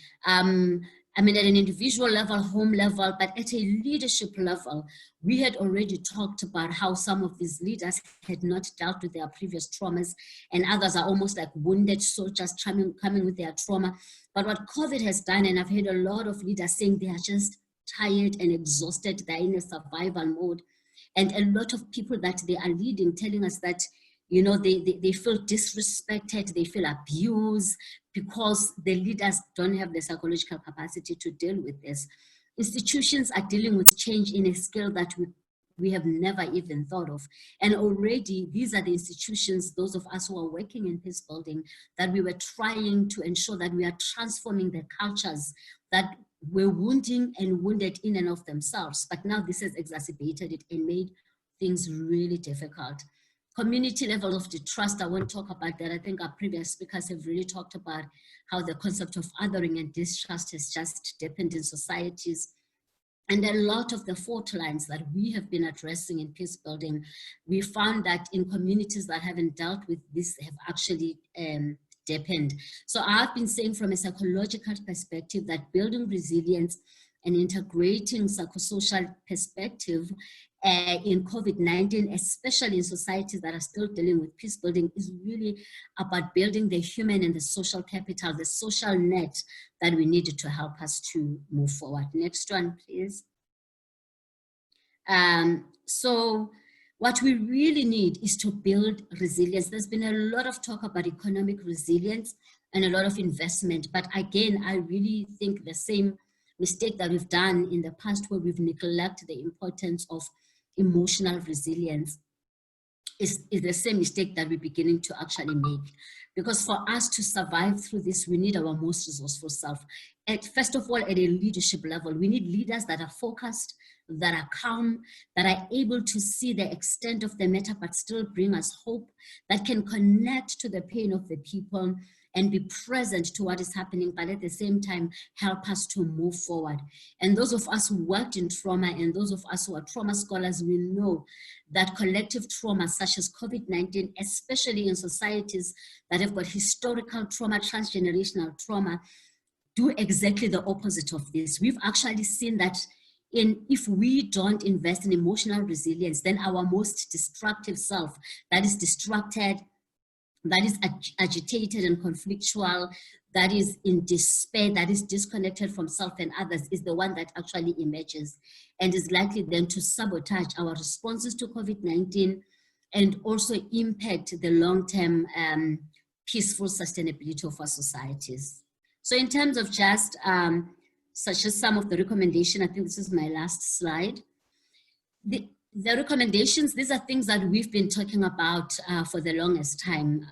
I mean, at an individual level, home level, but at a leadership level, we had already talked about how some of these leaders had not dealt with their previous traumas, and others are almost like wounded soldiers coming with their trauma. But what COVID has done, and I've heard a lot of leaders saying they are just tired and exhausted, they're in a survival mode. And a lot of people that they are leading telling us that, you know, they feel disrespected, they feel abused because the leaders don't have the psychological capacity to deal with this. Institutions are dealing with change in a scale that we have never even thought of. And already these are the institutions, those of us who are working in peace building, that we were trying to ensure that we are transforming the cultures that were wounding and wounded in and of themselves. But now this has exacerbated it and made things really difficult. Community level of distrust, I won't talk about that. I think our previous speakers have really talked about how the concept of othering and distrust has just deepened in societies. And a lot of the fault lines that we have been addressing in peace building, we found that in communities that haven't dealt with this have actually deepened. So I've been saying from a psychological perspective that building resilience and integrating psychosocial perspective in COVID-19, especially in societies that are still dealing with peace building, is really about building the human and the social capital, the social net that we needed to help us to move forward. Next one, please. So what we really need is to build resilience. There's been a lot of talk about economic resilience and a lot of investment, but again, I really think the same mistake that we've done in the past, where we've neglected the importance of emotional resilience, is the same mistake that we're beginning to actually make. Because for us to survive through this, we need our most resourceful self. And first of all, at a leadership level, we need leaders that are focused, that are calm, that are able to see the extent of the matter, but still bring us hope, that can connect to the pain of the people and be present to what is happening, but at the same time, help us to move forward. And those of us who worked in trauma and those of us who are trauma scholars, we know that collective trauma such as COVID-19, especially in societies that have got historical trauma, transgenerational trauma, do exactly the opposite of this. We've actually seen that if we don't invest in emotional resilience, then our most destructive self, that is distracted, that is agitated and conflictual, that is in despair, that is disconnected from self and others, is the one that actually emerges and is likely then to sabotage our responses to COVID-19 and also impact the long-term peaceful sustainability of our societies. So in terms of just such as some of the recommendations, I think this is my last slide. The recommendations, these are things that we've been talking about for the longest time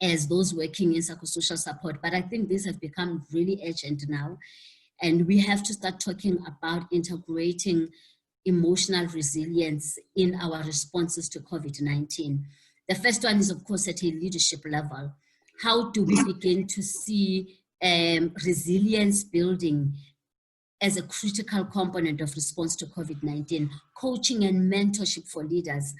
as those working in psychosocial support, but I think these have become really urgent now. And we have to start talking about integrating emotional resilience in our responses to COVID-19. The first one is, of course, at a leadership level. How do we begin to see resilience building as a critical component of response to COVID-19, coaching and mentorship for leaders?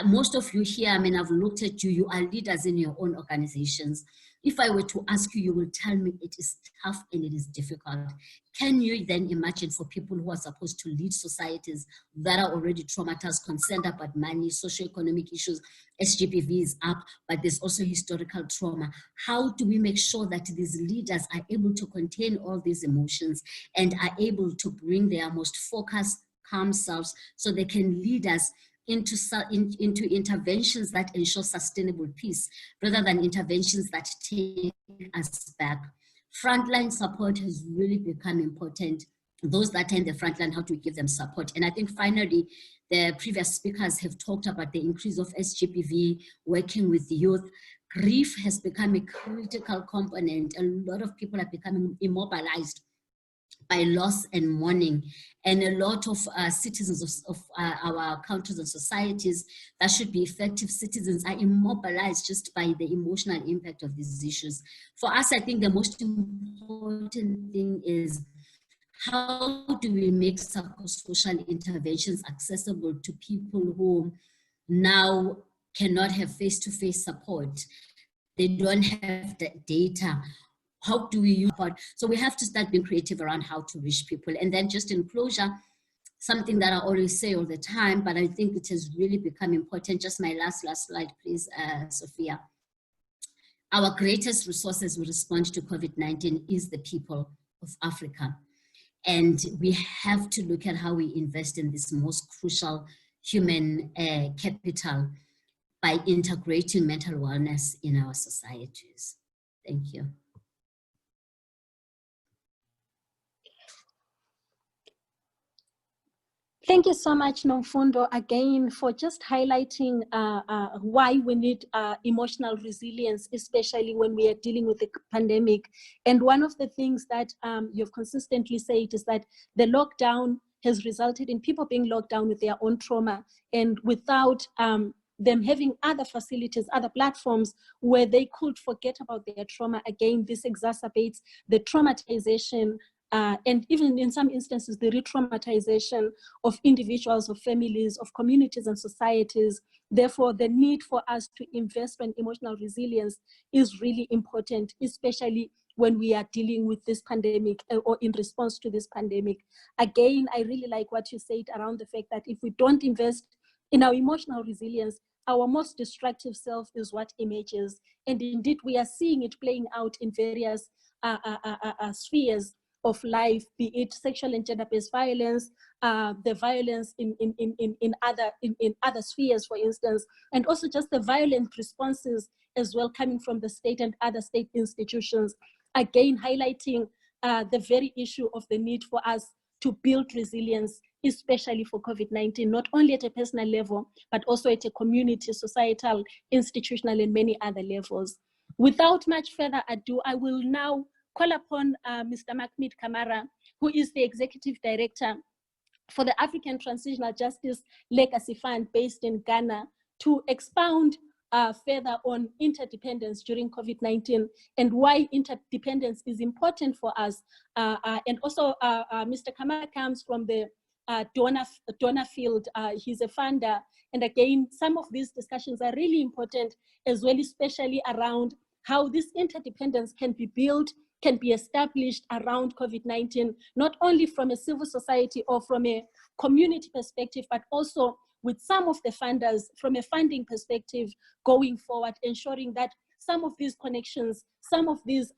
Most of you here, I mean, I've looked at you, you are leaders in your own organizations. If I were to ask you, you will tell me it is tough and it is difficult. Can you then imagine for people who are supposed to lead societies that are already traumatized, concerned about money, socioeconomic issues, SGPV is up, but there's also historical trauma. How do we make sure that these leaders are able to contain all these emotions and are able to bring their most focused, calm selves so they can lead us into interventions that ensure sustainable peace rather than interventions that take us back? Frontline support has really become important. Those that are in the frontline, how do we give them support? And I think finally, the previous speakers have talked about the increase of SGPV, working with youth. Grief has become a critical component. A lot of people are becoming immobilized by loss and mourning, and a lot of citizens of our countries and societies that should be effective citizens are immobilized just by the emotional impact of these issues. For us, I think the most important thing is, how do we make psychosocial interventions accessible to people who now cannot have face-to-face support? They don't have the data. How do we use it? So we have to start being creative around how to reach people. And then just in closure, something that I always say all the time, but I think it has really become important. Just my last slide, please, Sophia. Our greatest resources we respond to COVID-19 is the people of Africa. And we have to look at how we invest in this most crucial human capital by integrating mental wellness in our societies. Thank you. Thank you so much, Nomfundo, again, for just highlighting why we need emotional resilience, especially when we are dealing with the pandemic. And one of the things that you've consistently said is that the lockdown has resulted in people being locked down with their own trauma, and without them having other facilities, other platforms where they could forget about their trauma. Again, this exacerbates the traumatization and even in some instances, the re-traumatization of individuals, of families, of communities and societies. Therefore, the need for us to invest in emotional resilience is really important, especially when we are dealing with this pandemic or in response to this pandemic. Again, I really like what you said around the fact that if we don't invest in our emotional resilience, our most destructive self is what emerges. And indeed, we are seeing it playing out in various spheres of life, be it sexual and gender-based violence, the violence in other spheres, for instance, and also just the violent responses as well coming from the state and other state institutions. Again, highlighting the very issue of the need for us to build resilience, especially for COVID-19, not only at a personal level, but also at a community, societal, institutional, and many other levels. Without much further ado, I will now call upon Mr. Mahmoud Kamara, who is the Executive Director for the African Transitional Justice Legacy Fund based in Ghana, to expound further on interdependence during COVID-19 and why interdependence is important for us. And also, Mr. Kamara comes from the donor field. He's a funder. And again, some of these discussions are really important as well, especially around how this interdependence can be built, can be established around COVID-19, not only from a civil society or from a community perspective, but also with some of the funders from a funding perspective going forward, ensuring that some of these connections, some of these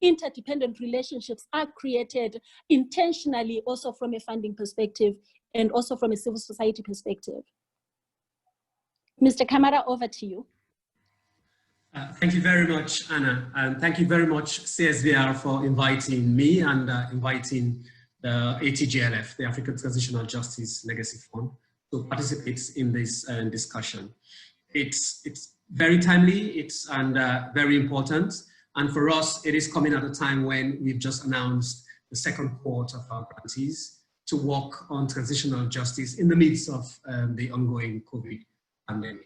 interdependent relationships are created intentionally also from a funding perspective and also from a civil society perspective. Mr. Kamara, over to you. Thank you very much, Anna, and thank you very much, CSVR, for inviting me and inviting the ATGLF, the African Transitional Justice Legacy Fund, to participate in this discussion. It's very timely, and very important, and for us, it is coming at a time when we've just announced the second cohort of our grantees to work on transitional justice in the midst of the ongoing COVID pandemic.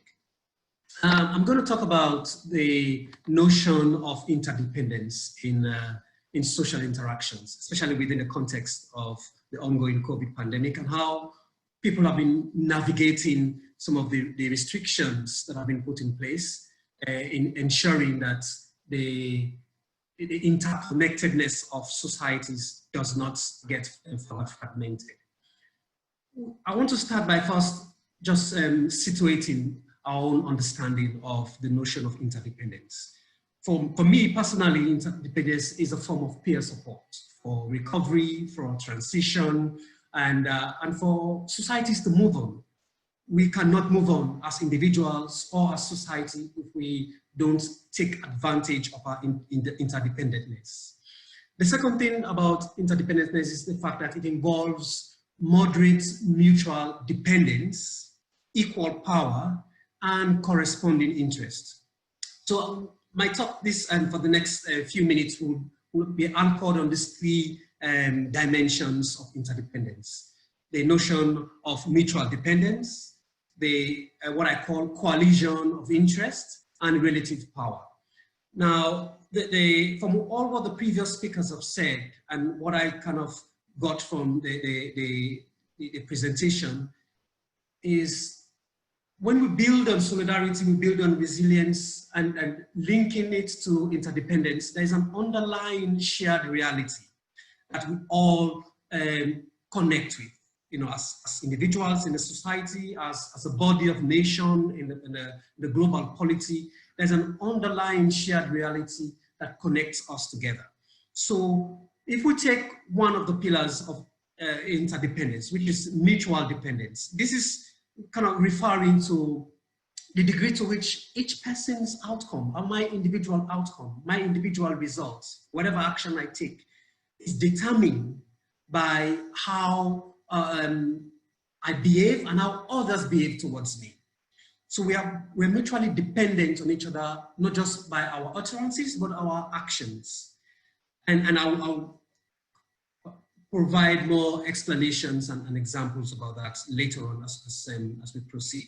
I'm going to talk about the notion of interdependence in social interactions, especially within the context of the ongoing COVID pandemic, and how people have been navigating some of the restrictions that have been put in place in ensuring that the interconnectedness of societies does not get fragmented. I want to start by first just situating our own understanding of the notion of interdependence. For me personally, interdependence is a form of peer support for recovery, for transition, and for societies to move on. We cannot move on as individuals or as society if we don't take advantage of our interdependentness. The second thing about interdependence is the fact that it involves moderate mutual dependence, equal power, and corresponding interest. So my talk for the next few minutes will be anchored on these three dimensions of interdependence. The notion of mutual dependence, what I call coalition of interest, and relative power. Now, from all what the previous speakers have said and what I kind of got from the presentation is, when we build on solidarity, we build on resilience, and linking it to interdependence, there's an underlying shared reality that we all connect with, as individuals in a society, as a body of nation in the global polity. There's an underlying shared reality that connects us together. So if we take one of the pillars of interdependence, which is mutual dependence, this is kind of referring to the degree to which each person's outcome, or my individual outcome, my individual results, whatever action I take, is determined by how I behave and how others behave towards me. So we're mutually dependent on each other, not just by our utterances, but our actions. And I'll provide more explanations and examples about that later on as we proceed.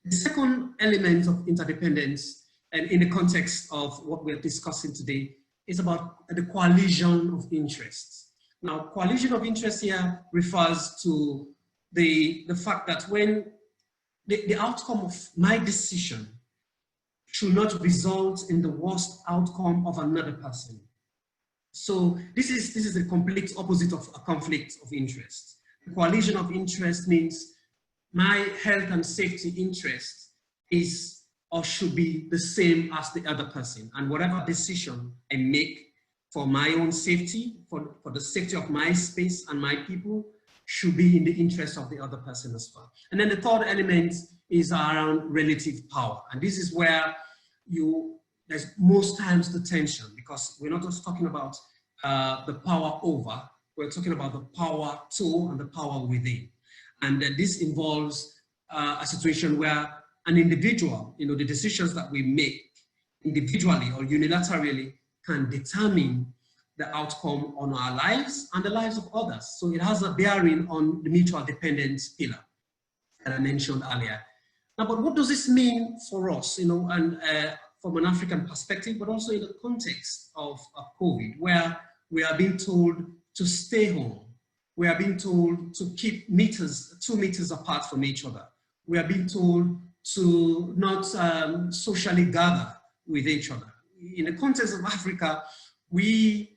The second element of interdependence, and in the context of what we're discussing today, is about the coalition of interests. Now, coalition of interest here refers to the fact that when the outcome of my decision should not result in the worst outcome of another person. So this is the complete opposite of a conflict of interest. The coalition of interest means my health and safety interest is or should be the same as the other person, and whatever decision I make for my own safety, for the safety of my space and my people, should be in the interest of the other person as well. And then the third element is around relative power. And this is where there's most times the tension, because we're not just talking about the power over, we're talking about the power to and the power within. And this involves a situation where an individual, the decisions that we make individually or unilaterally can determine the outcome on our lives and the lives of others. So it has a bearing on the mutual dependence pillar that I mentioned earlier. Now, but what does this mean for us, and from an African perspective, but also in the context of COVID, where we are being told to stay home. We are being told to keep 2 meters apart from each other. We are being told to not socially gather with each other. In the context of Africa, we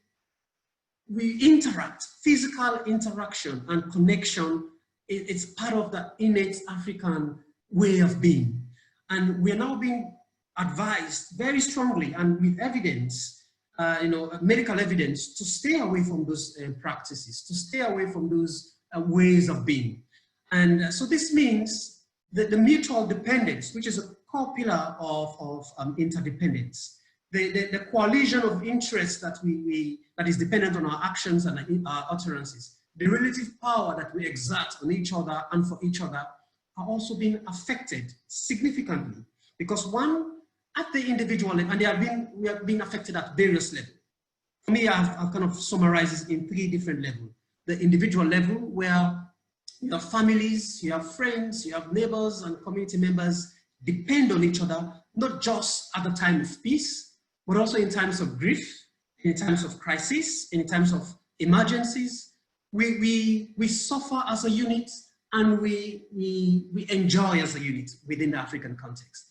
interact. Physical interaction and connection, it's part of the innate African way of being. And we're now being advised very strongly and with evidence, medical evidence, to stay away from those practices, to stay away from those ways of being. And so this means that the mutual dependence, which is a core pillar of interdependence, the coalition of interests that that is dependent on our actions and our utterances, the relative power that we exert on each other and for each other, are also being affected significantly. Because one, at the individual level, and we have been affected at various levels. For me, I've kind of summarized this in 3 different levels. The individual level, where you have families, you have friends, you have neighbors and community members depend on each other, not just at the time of peace, but also in times of grief, in times of crisis, in times of emergencies. We suffer as a unit, and we enjoy as a unit within the African context.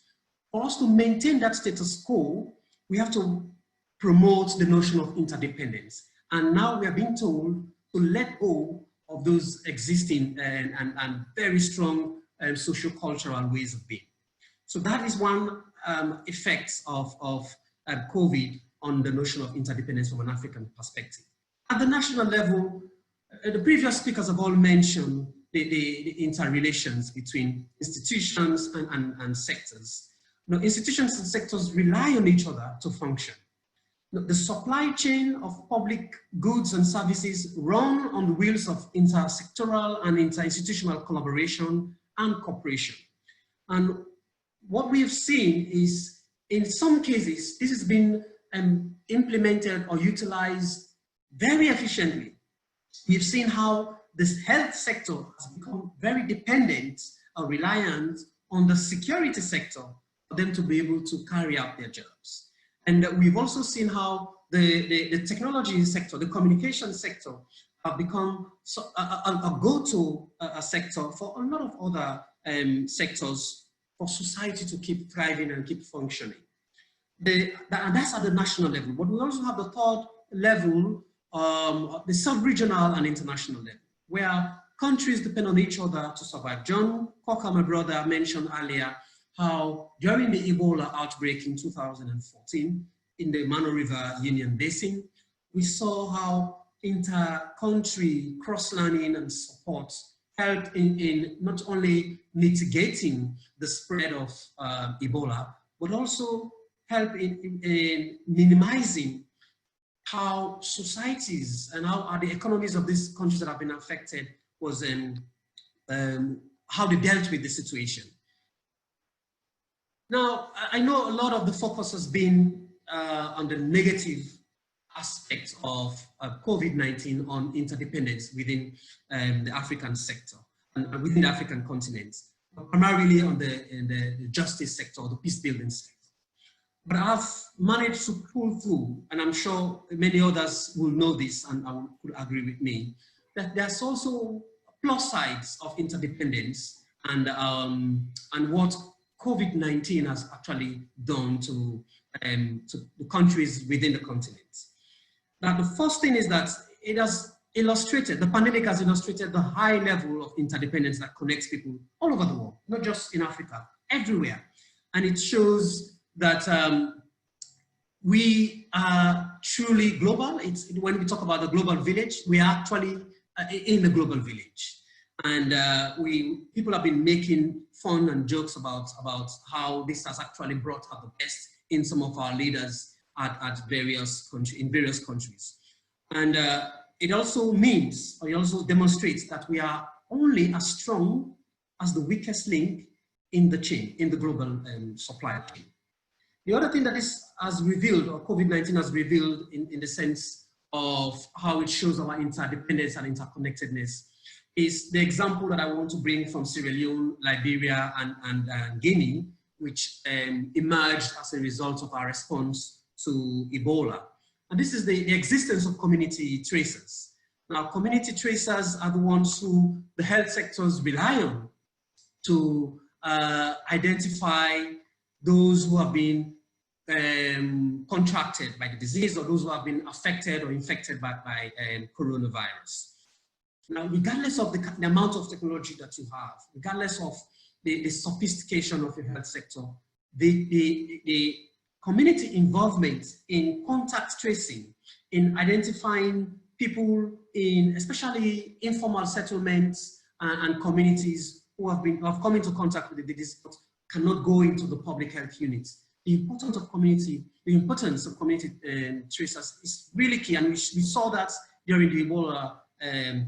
For us to maintain that status quo, we have to promote the notion of interdependence. And now we are being told to let go of those existing and very strong socio-cultural ways of being. So that is one effect of COVID on the notion of interdependence from an African perspective. At the national level, the previous speakers have all mentioned the interrelations between institutions and sectors. Now, institutions and sectors rely on each other to function. Now, the supply chain of public goods and services run on the wheels of intersectoral and interinstitutional collaboration and cooperation. And what we have seen is, in some cases, this has been implemented or utilized very efficiently. We've seen how this health sector has become very dependent or reliant on the security sector for them to be able to carry out their jobs. And we've also seen how the technology sector, the communication sector, have become a go-to sector for a lot of other sectors for society to keep thriving and keep functioning. And that's at the national level. But we also have the third level, the sub-regional and international level, where countries depend on each other to survive. John Cocker, my brother, mentioned earlier how during the Ebola outbreak in 2014 in the Mano River Union Basin, we saw how inter-country cross-learning and support helped in not only mitigating the spread of Ebola, but also help in minimizing how societies and how are the economies of these countries that have been affected was how they dealt with the situation. Now, I know a lot of the focus has been on the negative aspects of COVID-19 on interdependence within the African sector and within the African continent, but primarily on the justice sector, or the peacebuilding sector. But I've managed to pull through, and I'm sure many others will know this and could agree with me, that there's also plus sides of interdependence and what COVID-19 has actually done to the countries within the continent. Now, the first thing is that it has illustrated, the pandemic has illustrated the high level of interdependence that connects people all over the world, not just in Africa, everywhere. And it shows that we are truly global. When we talk about the global village, we are actually in the global village. And people have been making fun and jokes about how this has actually brought out the best in some of our leaders in various countries. And it also means, or it also demonstrates that we are only as strong as the weakest link in the chain, in the global supply chain. The other thing that this has revealed, or COVID-19 has revealed in the sense of how it shows our interdependence and interconnectedness, is the example that I want to bring from Sierra Leone, Liberia, and Guinea, which emerged as a result of our response to Ebola. And this is the existence of community tracers. Now, community tracers are the ones who the health sectors rely on to identify those who have been contracted by the disease, or those who have been affected or infected by coronavirus. Now, regardless of the amount of technology that you have, regardless of the sophistication of your health sector, the community involvement in contact tracing, in identifying people in especially informal settlements and communities who have come into contact with the disease but cannot go into the public health units. The importance of community tracers is really key, and we saw that during the Ebola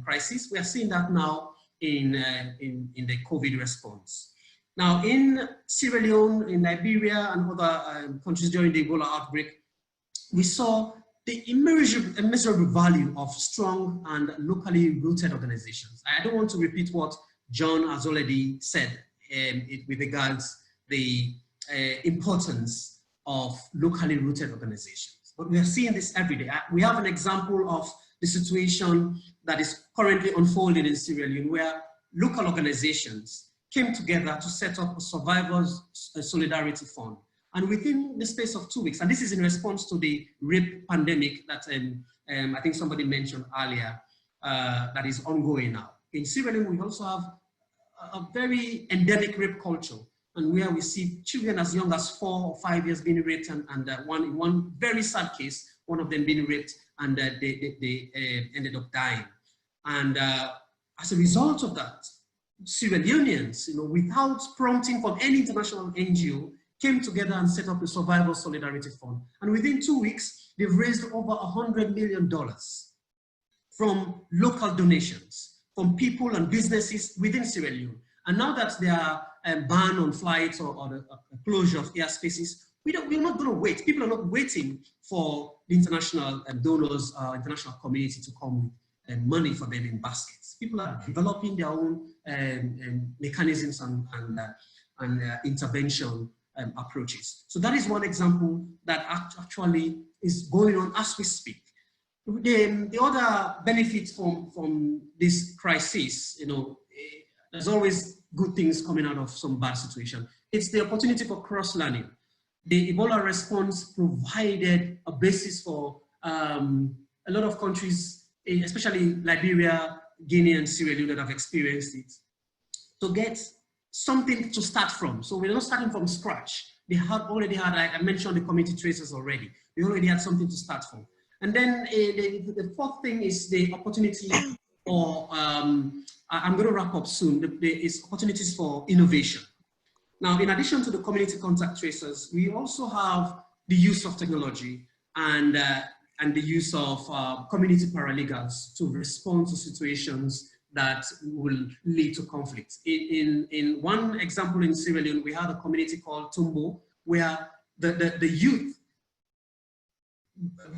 crisis. We are seeing that now in the COVID response. Now, in Sierra Leone, in Liberia, and other countries during the Ebola outbreak, we saw the immeasurable value of strong and locally rooted organizations. I don't want to repeat what John has already said with regards the importance of locally rooted organizations. But we are seeing this every day. We have an example of the situation that is currently unfolding in Sierra Leone, where local organizations came together to set up a survivors solidarity fund. And within the space of 2 weeks, and this is in response to the rape pandemic that I think somebody mentioned earlier, that is ongoing now. In Sierra Leone, we also have a very endemic rape culture, and where we see children as young as 4 or 5 years being raped, and in one very sad case, one of them being raped, and they ended up dying. And as a result of that, Sierra Leoneans, without prompting from any international NGO, came together and set up a Survival Solidarity Fund. And within 2 weeks, they've raised over $100 million from local donations, from people and businesses within Sierra Leone. And now that there are ban on flights or the closure of airspaces, we're not going to wait. People are not waiting for the international donors, international community to come with money for them in baskets. People are developing their own mechanisms and intervention approaches. So that is one example that actually is going on as we speak. The other benefit from this crisis, there's always good things coming out of some bad situation. It's the opportunity for cross-learning. The Ebola response provided a basis for a lot of countries, especially Liberia, Guinea, and Sierra Leone that have experienced it, to get something to start from. So we're not starting from scratch. They already had, I mentioned the community tracers already. They already had something to start from. And then the fourth thing is the opportunity for, I'm going to wrap up soon, there is opportunities for innovation. Now, in addition to the community contact tracers, we also have the use of technology and the use of community paralegals to respond to situations that will lead to conflict. In one example in Sierra Leone, we had a community called Tumbo, where the youth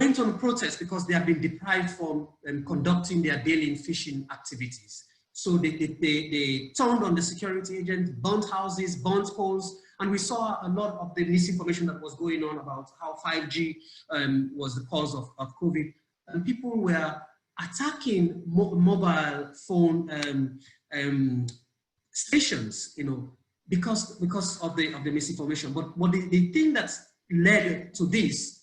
went on protest because they have been deprived from conducting their daily fishing activities. So they turned on the security agents, burnt houses, burnt homes, and we saw a lot of the misinformation that was going on about how 5G was the cause of COVID. And people were attacking mobile phone stations, you know, because of the misinformation. But the thing that led to this,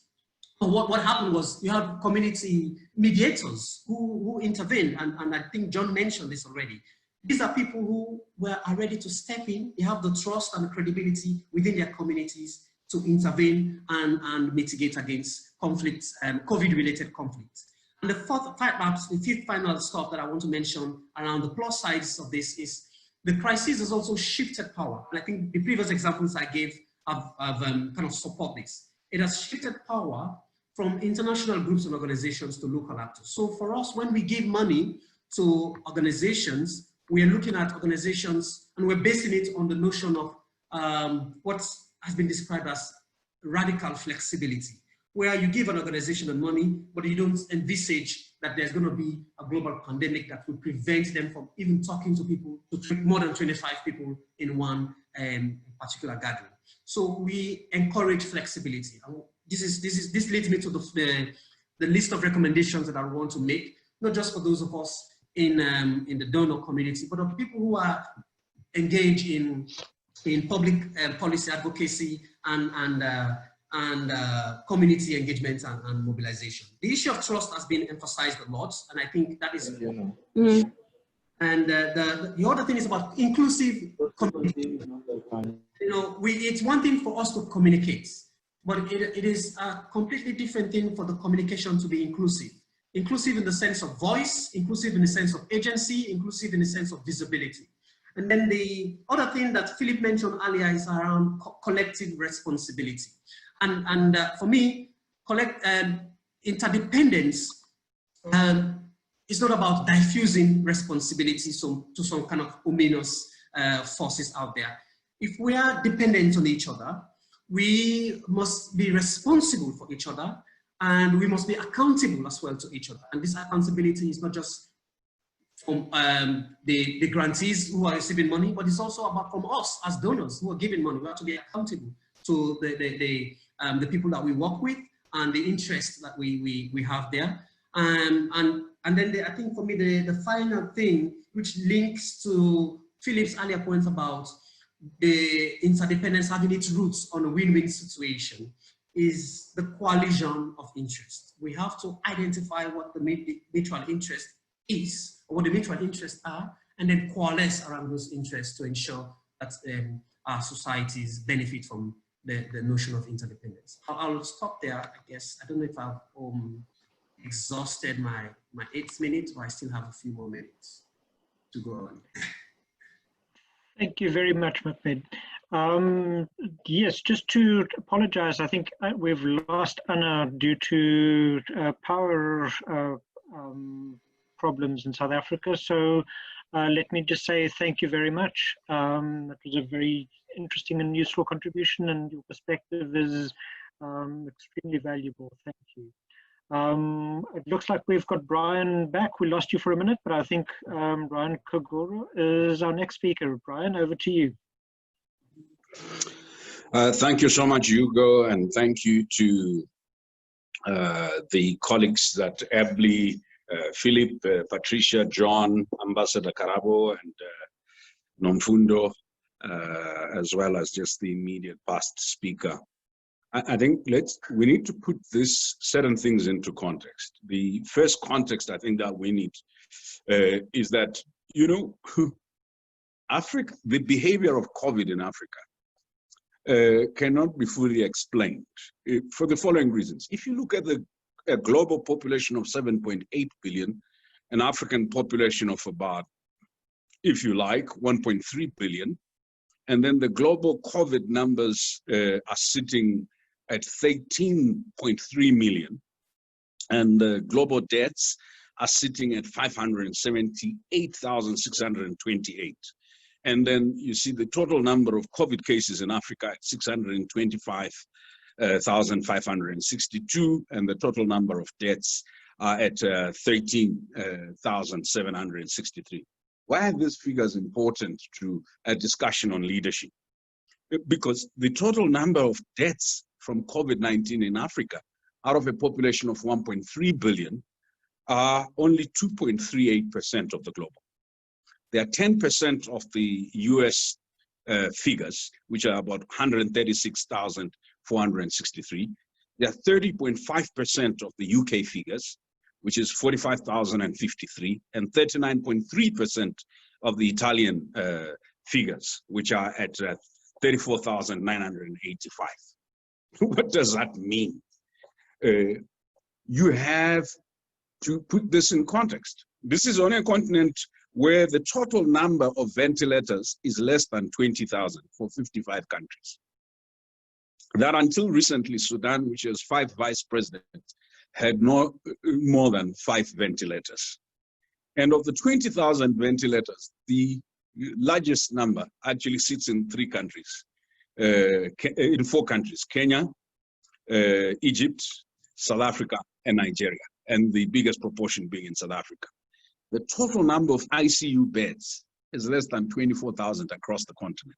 what happened was you have community mediators who intervened, and I think John mentioned this already. These are people who are ready to step in. They have the trust and the credibility within their communities to intervene and mitigate against conflicts, COVID-related conflicts. And the fifth final stuff that I want to mention around the plus sides of this is the crisis has also shifted power. And I think the previous examples I gave have kind of support this. It has shifted power from international groups and organizations to local actors. So for us, when we give money to organizations, we are looking at organizations and we're basing it on the notion of what has been described as radical flexibility, where you give an organization the money, but you don't envisage that there's going to be a global pandemic that will prevent them from even talking to people, to more than 25 people in one particular gathering. So we encourage flexibility. And this leads me to the list of recommendations that I want to make, not just for those of us in the donor community, but of people who are engaged in public policy advocacy and community engagement and mobilization. The issue of trust has been emphasized a lot, and I think that is important. And the other thing is about inclusive communication. You know, it's one thing for us to communicate, but it is a completely different thing for the communication to be inclusive. Inclusive in the sense of voice, inclusive in the sense of agency, inclusive in the sense of visibility. And then the other thing that Philip mentioned earlier is around collective responsibility. And for me, interdependence is not about diffusing responsibility to some kind of ominous forces out there. If we are dependent on each other, we must be responsible for each other, and we must be accountable as well to each other. And this accountability is not just from the grantees who are receiving money, but it's also about from us as donors who are giving money. We have to be accountable to the people that we work with and the interests that we have there. And then I think for me, the final thing, which links to Philip's earlier points about the interdependence having its roots on a win-win situation, is the coalition of interest. We have to identify what the mutual interest is, or what the mutual interests are, and then coalesce around those interests to ensure that our societies benefit from the notion of interdependence. I'll stop there, I guess. I don't know if I've exhausted my 8 minutes, or I still have a few more minutes to go on. Thank you very much, Mahmoud. Yes, just to apologize, I think we've lost Anna due to power problems in South Africa. So let me just say thank you very much. That was a very interesting and useful contribution, and your perspective is extremely valuable. Thank you. It looks like we've got Brian back. We lost you for a minute, but I think Brian Kagoro is our next speaker. Brian, over to you. Thank you so much, Hugo, and thank you to the colleagues that ably, Philip, Patricia, John, Ambassador Karabo, and Nomfundo, as well as just the immediate past speaker. I think we need to put this certain things into context. The first context I think that we need is that, you know, Africa, the behavior of COVID in Africa cannot be fully explained for the following reasons. If you look at a global population of 7.8 billion, an African population of about, if you like, 1.3 billion, and then the global COVID numbers are sitting at 13.3 million, and the global deaths are sitting at 578,628. And then you see the total number of COVID cases in Africa at 625,562, and the total number of deaths are at 13,763. Why are these figures important to a discussion on leadership? Because the total number of deaths from COVID-19 in Africa, out of a population of 1.3 billion, are only 2.38% of the global. They are 10% of the US figures, which are about 136,463. They are 30.5% of the UK figures, which is 45,053, and 39.3% of the Italian figures, which are at 34,985. What does that mean? You have to put this in context. This is on a continent where the total number of ventilators is less than 20,000 for 55 countries. That until recently, Sudan, which has 5 vice presidents, had no more than 5 ventilators. And of the 20,000 ventilators, the largest number actually sits in 3 countries, in 4 countries, Kenya, Egypt, South Africa, and Nigeria, and the biggest proportion being in South Africa. The total number of ICU beds is less than 24,000 across the continent.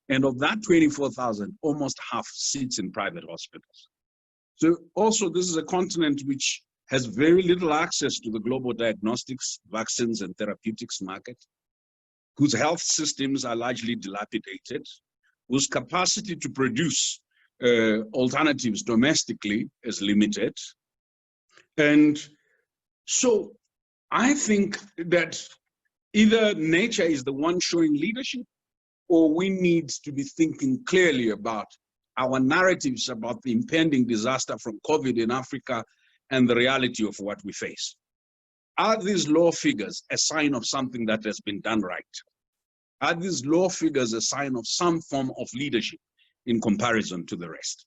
And of that 24,000, almost half sits in private hospitals. So also this is a continent which has very little access to the global diagnostics, vaccines, and therapeutics market, whose health systems are largely dilapidated, whose capacity to produce alternatives domestically is limited. And so I think that either nature is the one showing leadership, or we need to be thinking clearly about our narratives about the impending disaster from COVID in Africa and the reality of what we face. Are these low figures a sign of something that has been done right? Are these low figures a sign of some form of leadership in comparison to the rest?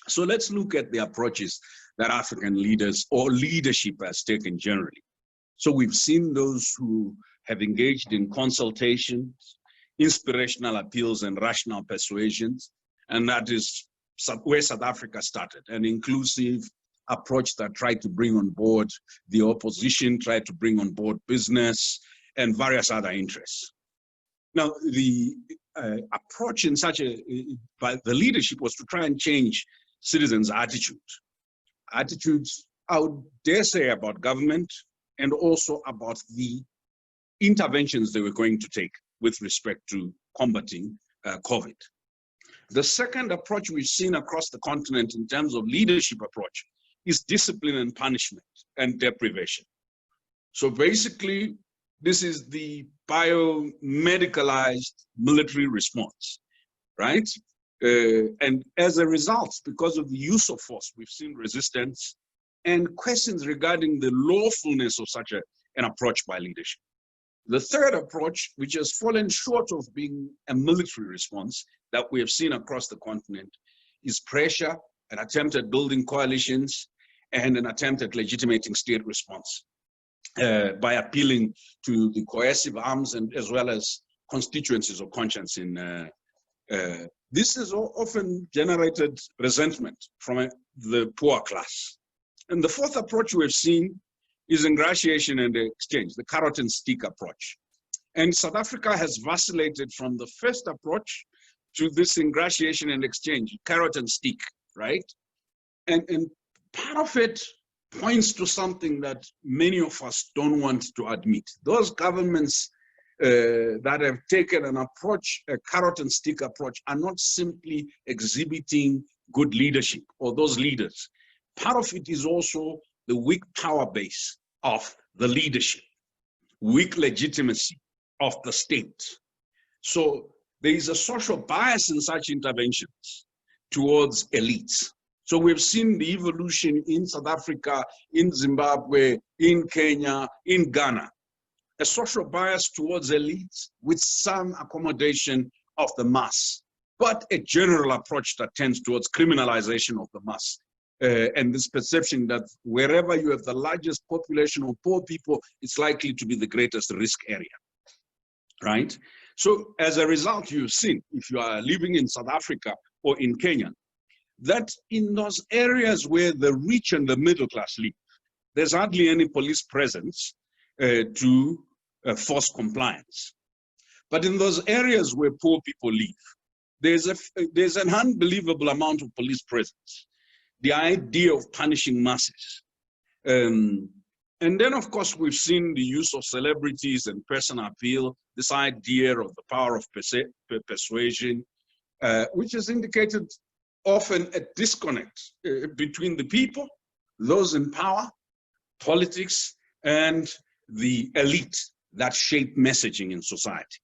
So let's look at the approaches that African leaders or leadership has taken generally. So we've seen those who have engaged in consultations, inspirational appeals, and rational persuasions, and that is where South Africa started, an inclusive approach that tried to bring on board the opposition, tried to bring on board business, and various other interests. Now, the approach in such by the leadership was to try and change citizens' attitudes, I would dare say, about government, and also about the interventions they were going to take with respect to combating COVID. The second approach we've seen across the continent in terms of leadership approach is discipline and punishment and deprivation. So basically, this is the biomedicalized military response, right? And as a result, because of the use of force, we've seen resistance and questions regarding the lawfulness of such an approach by leadership. The third approach, which has fallen short of being a military response that we have seen across the continent, is pressure, an attempt at building coalitions, and an attempt at legitimating state response by appealing to the coercive arms and as well as constituencies of conscience. This has often generated resentment from the poor class. And the fourth approach we've seen is ingratiation and exchange, the carrot and stick approach. And South Africa has vacillated from the first approach to this ingratiation and exchange, carrot and stick, right? And part of it points to something that many of us don't want to admit. Those governments that have taken an approach, a carrot and stick approach, are not simply exhibiting good leadership or those leaders. Part of it is also the weak power base of the leadership, weak legitimacy of the state. So there is a social bias in such interventions towards elites. So we've seen the evolution in South Africa, in Zimbabwe, in Kenya, in Ghana, a social bias towards elites with some accommodation of the mass, but a general approach that tends towards criminalization of the mass and this perception that wherever you have the largest population of poor people, it's likely to be the greatest risk area, right? So as a result, you've seen, if you are living in South Africa or in Kenya, that in those areas where the rich and the middle class live, there's hardly any police presence to force compliance. But in those areas where poor people live, there's an unbelievable amount of police presence. The idea of punishing masses. And then, of course, we've seen the use of celebrities and personal appeal, this idea of the power of persuasion, which has indicated often a disconnect between the people, those in power, politics, and the elite that shape messaging in society.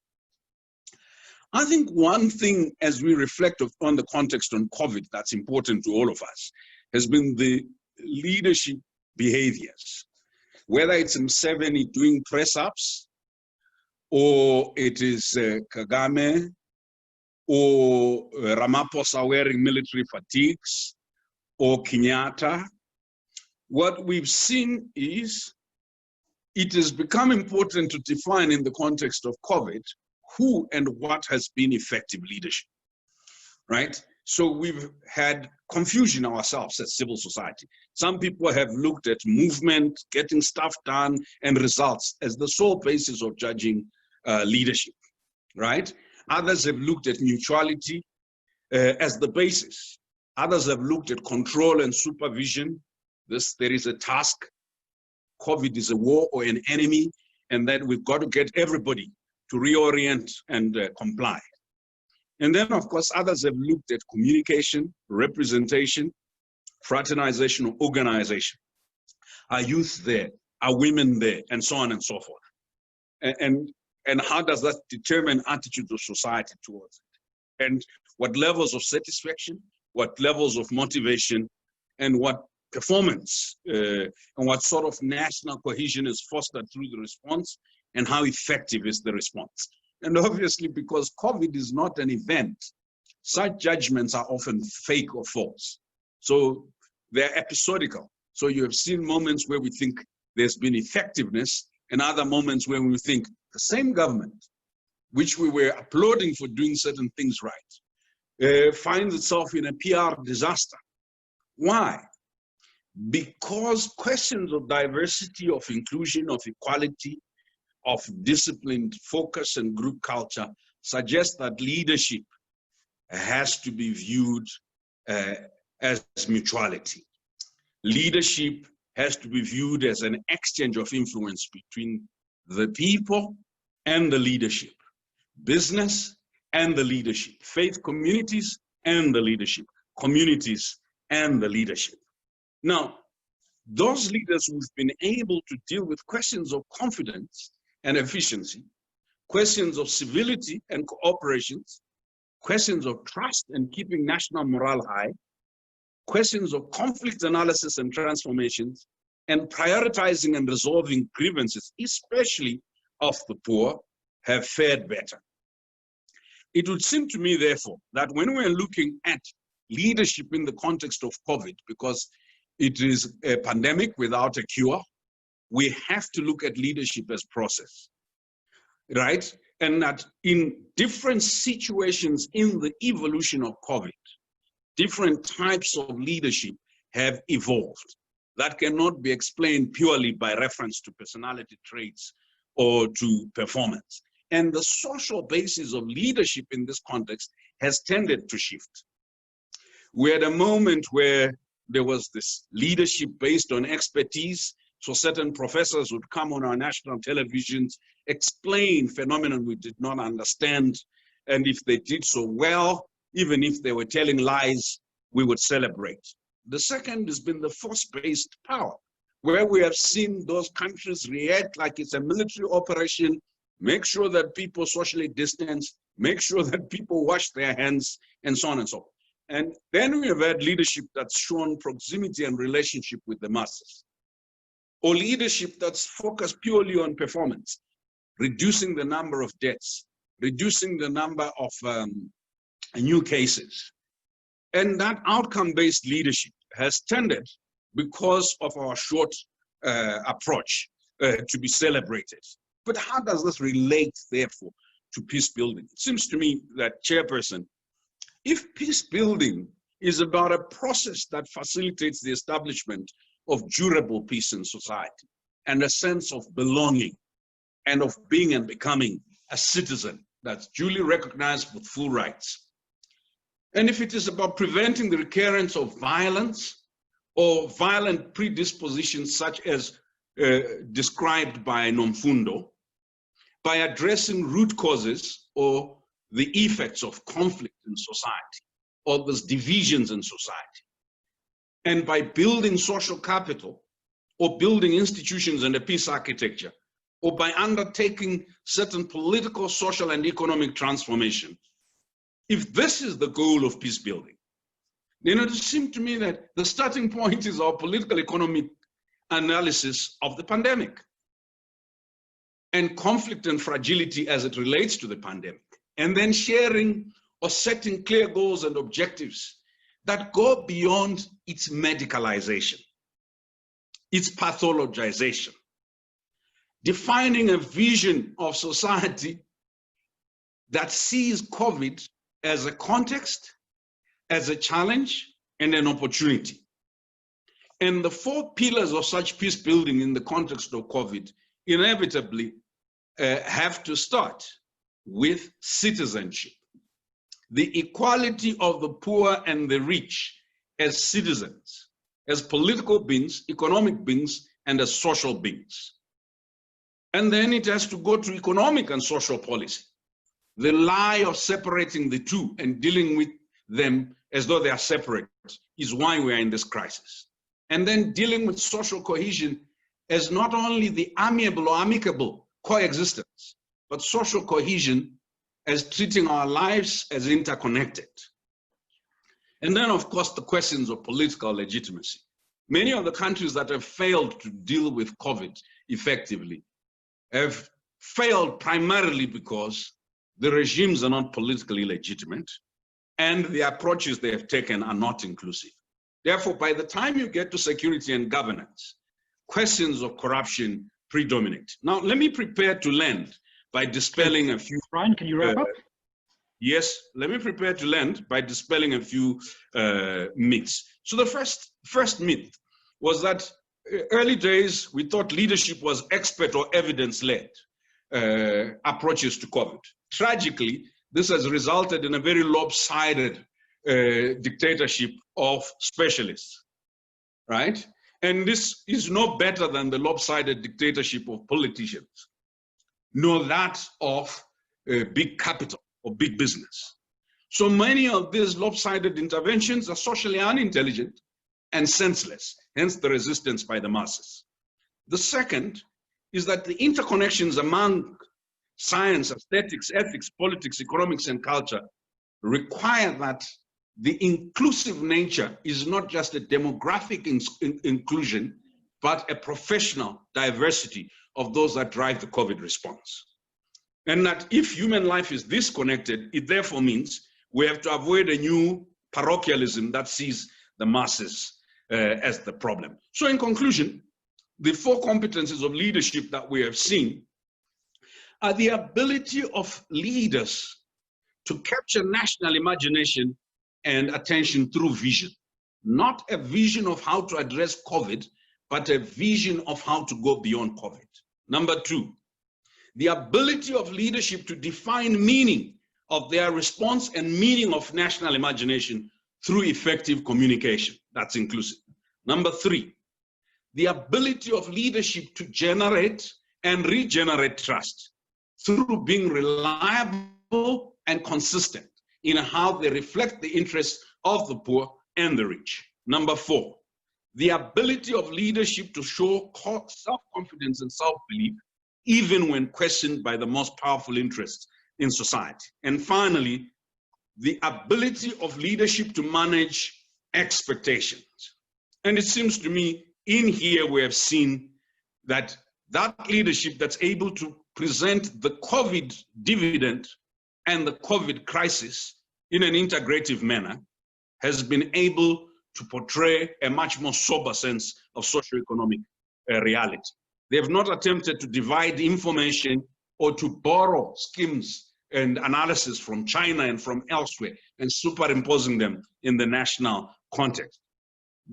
I think one thing, as we reflect on the context on COVID, that's important to all of us, has been the leadership behaviors. Whether it's Museveni doing press-ups, or it is Kagame, or Ramaphosa wearing military fatigues, or Kenyatta, what we've seen is it has become important to define in the context of COVID who and what has been effective leadership, right? So we've had confusion ourselves as civil society. Some people have looked at movement, getting stuff done, and results as the sole basis of judging leadership, right? Others have looked at neutrality as the basis. Others have looked at control and supervision. There is a task. COVID is a war or an enemy, and that we've got to get everybody to reorient and comply. And then, of course, others have looked at communication, representation, fraternization, or organization. Are youth there? Are women there? And so on and so forth. And how does that determine attitudes of society towards it? And what levels of satisfaction, what levels of motivation, and what performance, and what sort of national cohesion is fostered through the response, and how effective is the response. And obviously, because COVID is not an event, such judgments are often fake or false. So they're episodical. So you have seen moments where we think there's been effectiveness, and other moments where we think the same government, which we were applauding for doing certain things right, finds itself in a PR disaster. Why? Because questions of diversity, of inclusion, of equality, of disciplined focus and group culture suggest that leadership has to be viewed as mutuality. Leadership has to be viewed as an exchange of influence between the people and the leadership, business and the leadership, faith communities and the leadership, communities and the leadership. Now, those leaders who've been able to deal with questions of confidence and efficiency, questions of civility and cooperations, questions of trust and keeping national morale high, questions of conflict analysis and transformations, and prioritizing and resolving grievances, especially of the poor, have fared better. It would seem to me, therefore, that when we're looking at leadership in the context of COVID, because it is a pandemic without a cure, we have to look at leadership as process, right? And that in different situations in the evolution of COVID, different types of leadership have evolved. That cannot be explained purely by reference to personality traits or to performance. And the social basis of leadership in this context has tended to shift. We're at a moment where there was this leadership based on expertise. So certain professors would come on our national televisions, explain phenomena we did not understand. And if they did so well, even if they were telling lies, we would celebrate. The second has been the force-based power, where we have seen those countries react like it's a military operation, make sure that people socially distance, make sure that people wash their hands, and so on and so forth. And then we have had leadership that's shown proximity and relationship with the masses, or leadership that's focused purely on performance, reducing the number of deaths, reducing the number of new cases. And that outcome-based leadership has tended, because of our short approach, to be celebrated. But how does this relate, therefore, to peace building? It seems to me that, Chairperson, if peace building is about a process that facilitates the establishment of durable peace in society and a sense of belonging and of being and becoming a citizen that's duly recognized with full rights, and if it is about preventing the recurrence of violence or violent predispositions such as described by Nomfundo, by addressing root causes or the effects of conflict in society or those divisions in society, and by building social capital or building institutions and a peace architecture, or by undertaking certain political, social, and economic transformation, if this is the goal of peace building, then it seems to me that the starting point is our political economic analysis of the pandemic and conflict and fragility as it relates to the pandemic, and then sharing or setting clear goals and objectives that go beyond its medicalization, its pathologization, defining a vision of society that sees COVID as a context, as a challenge, and an opportunity. And the 4 pillars of such peace building in the context of COVID inevitably have to start with citizenship. The equality of the poor and the rich as citizens, as political beings, economic beings, and as social beings. And then it has to go to economic and social policy. The lie of separating the two and dealing with them as though they are separate is why we are in this crisis. And then dealing with social cohesion as not only the amiable or amicable coexistence, but social cohesion as treating our lives as interconnected. And then, of course, the questions of political legitimacy. Many of the countries that have failed to deal with COVID effectively have failed primarily because the regimes are not politically legitimate and the approaches they have taken are not inclusive. Therefore, by the time you get to security and governance, questions of corruption predominate. Now, let me prepare to land by dispelling a few... Brian, can you wrap up? Yes, let me prepare to land by dispelling a few myths. So the first myth was that early days, we thought leadership was expert or evidence-led approaches to COVID. Tragically, this has resulted in a very lopsided dictatorship of specialists, right? And this is no better than the lopsided dictatorship of politicians, nor that of big capital or big business. So many of these lopsided interventions are socially unintelligent and senseless, hence the resistance by the masses. The second is that the interconnections among science, aesthetics, ethics, politics, economics, and culture require that the inclusive nature is not just a demographic inclusion, but a professional diversity of those that drive the COVID response. And that if human life is disconnected, it therefore means we have to avoid a new parochialism that sees the masses as the problem. So in conclusion, the 4 competencies of leadership that we have seen are the ability of leaders to capture national imagination and attention through vision. Not a vision of how to address COVID, but a vision of how to go beyond COVID. Number 2, the ability of leadership to define meaning of their response and meaning of national imagination through effective communication. That's inclusive. Number 3, the ability of leadership to generate and regenerate trust through being reliable and consistent in how they reflect the interests of the poor and the rich. Number 4, the ability of leadership to show self-confidence and self-belief even when questioned by the most powerful interests in society. And finally, the ability of leadership to manage expectations. And it seems to me in here we have seen that leadership that's able to present the COVID dividend and the COVID crisis in an integrative manner has been able to portray a much more sober sense of socioeconomic reality. They have not attempted to divide information or to borrow schemes and analysis from China and from elsewhere and superimposing them in the national context.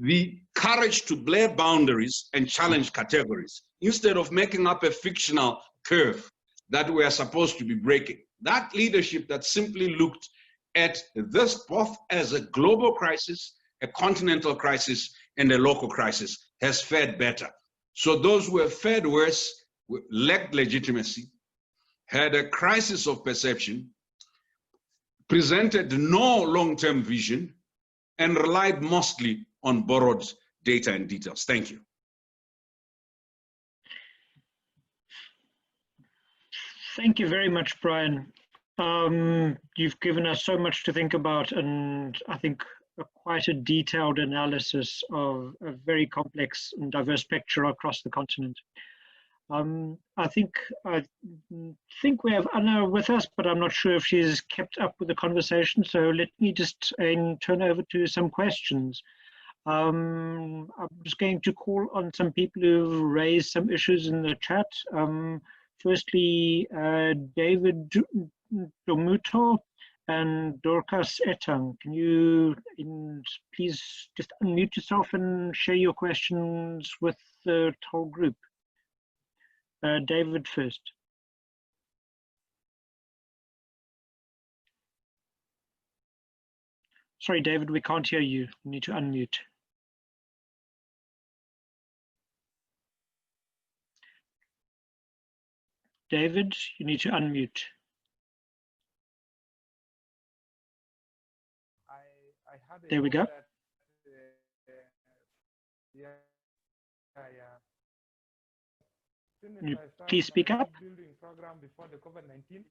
The courage to blur boundaries and challenge categories instead of making up a fictional curve that we are supposed to be breaking. That leadership that simply looked at this both as a global crisis, a continental crisis, and a local crisis has fared better. So those who have fared worse lacked legitimacy, had a crisis of perception, presented no long-term vision, and relied mostly on borrowed data and details. Thank you. Thank you very much, Brian. You've given us so much to think about, and I think quite a detailed analysis of a very complex and diverse picture across the continent. I think we have Anna with us, but I'm not sure if she's kept up with the conversation. So let me just turn over to some questions. I'm just going to call on some people who've raised some issues in the chat. Firstly, David Domuto and Dorcas Etang. Can you please just unmute yourself and share your questions with the whole group? David first. Sorry, David, we can't hear you. You need to unmute. David, you need to unmute. There we go. Can you please speak up? Building program before the COVID-19.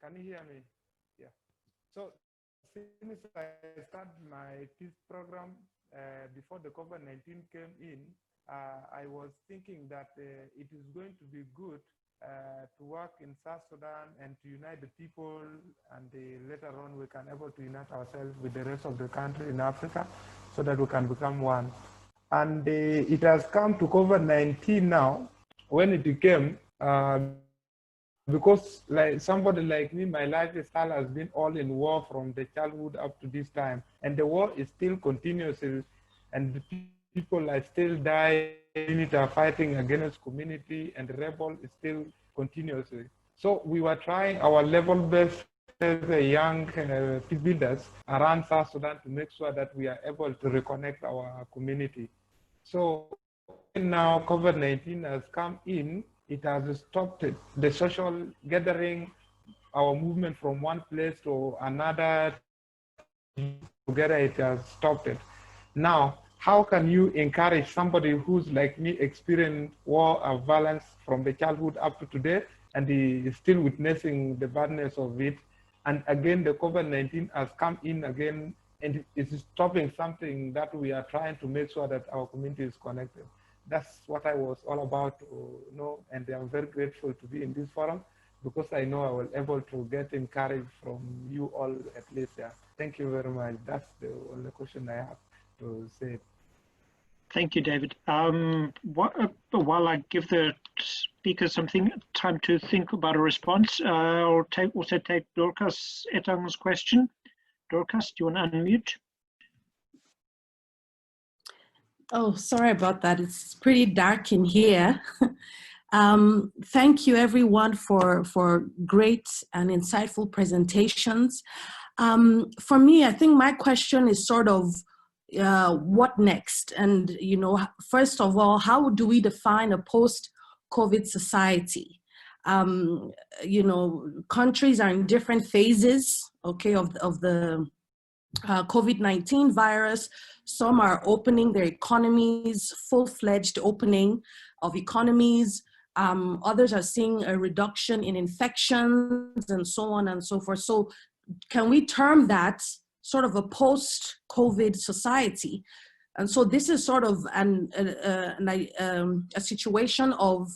Can you hear me? Yeah. So since I started my peace program before the COVID-19 came in, I was thinking that it is going to be good to work in South Sudan and to unite the people, and later on we can able to unite ourselves with the rest of the country in Africa so that we can become one. And it has come to COVID-19 now. When it came, because like somebody like me, my lifestyle has been all in war from the childhood up to this time, and the war is still continuous, and the people are still dying, are fighting against community, and the rebel is still continuously. So we were trying our level best as a young peace builders around South Sudan to make sure that we are able to reconnect our community. So now COVID-19 has come in, it has stopped the social gathering, our movement from one place to another together, it has stopped it. Now, how can you encourage somebody who's like me, experiencing war or violence from the childhood up to today, and is still witnessing the badness of it? And again, the COVID-19 has come in again, and it is stopping something that we are trying to make sure that our community is connected. That's what I was all about to know, and I'm very grateful to be in this forum because I know I was able to get encouraged from you all at least. Yeah. Thank you very much. That's the only question I have to say. Thank you, David. While I give the speakers time to think about a response, I'll also take Dorcas Etang's question. Dorcas, do you want to unmute? Oh, sorry about that. It's pretty dark in here. Thank you everyone for great and insightful presentations. For me, I think my question is sort of what next? And, you know, first of all, how do we define a post-COVID society? You know, countries are in different phases, okay, of the COVID-19 virus. Some are opening their economies, full-fledged opening of economies. Others are seeing a reduction in infections and so on and so forth. So can we term that sort of a post-COVID society? And so this is sort of a situation of,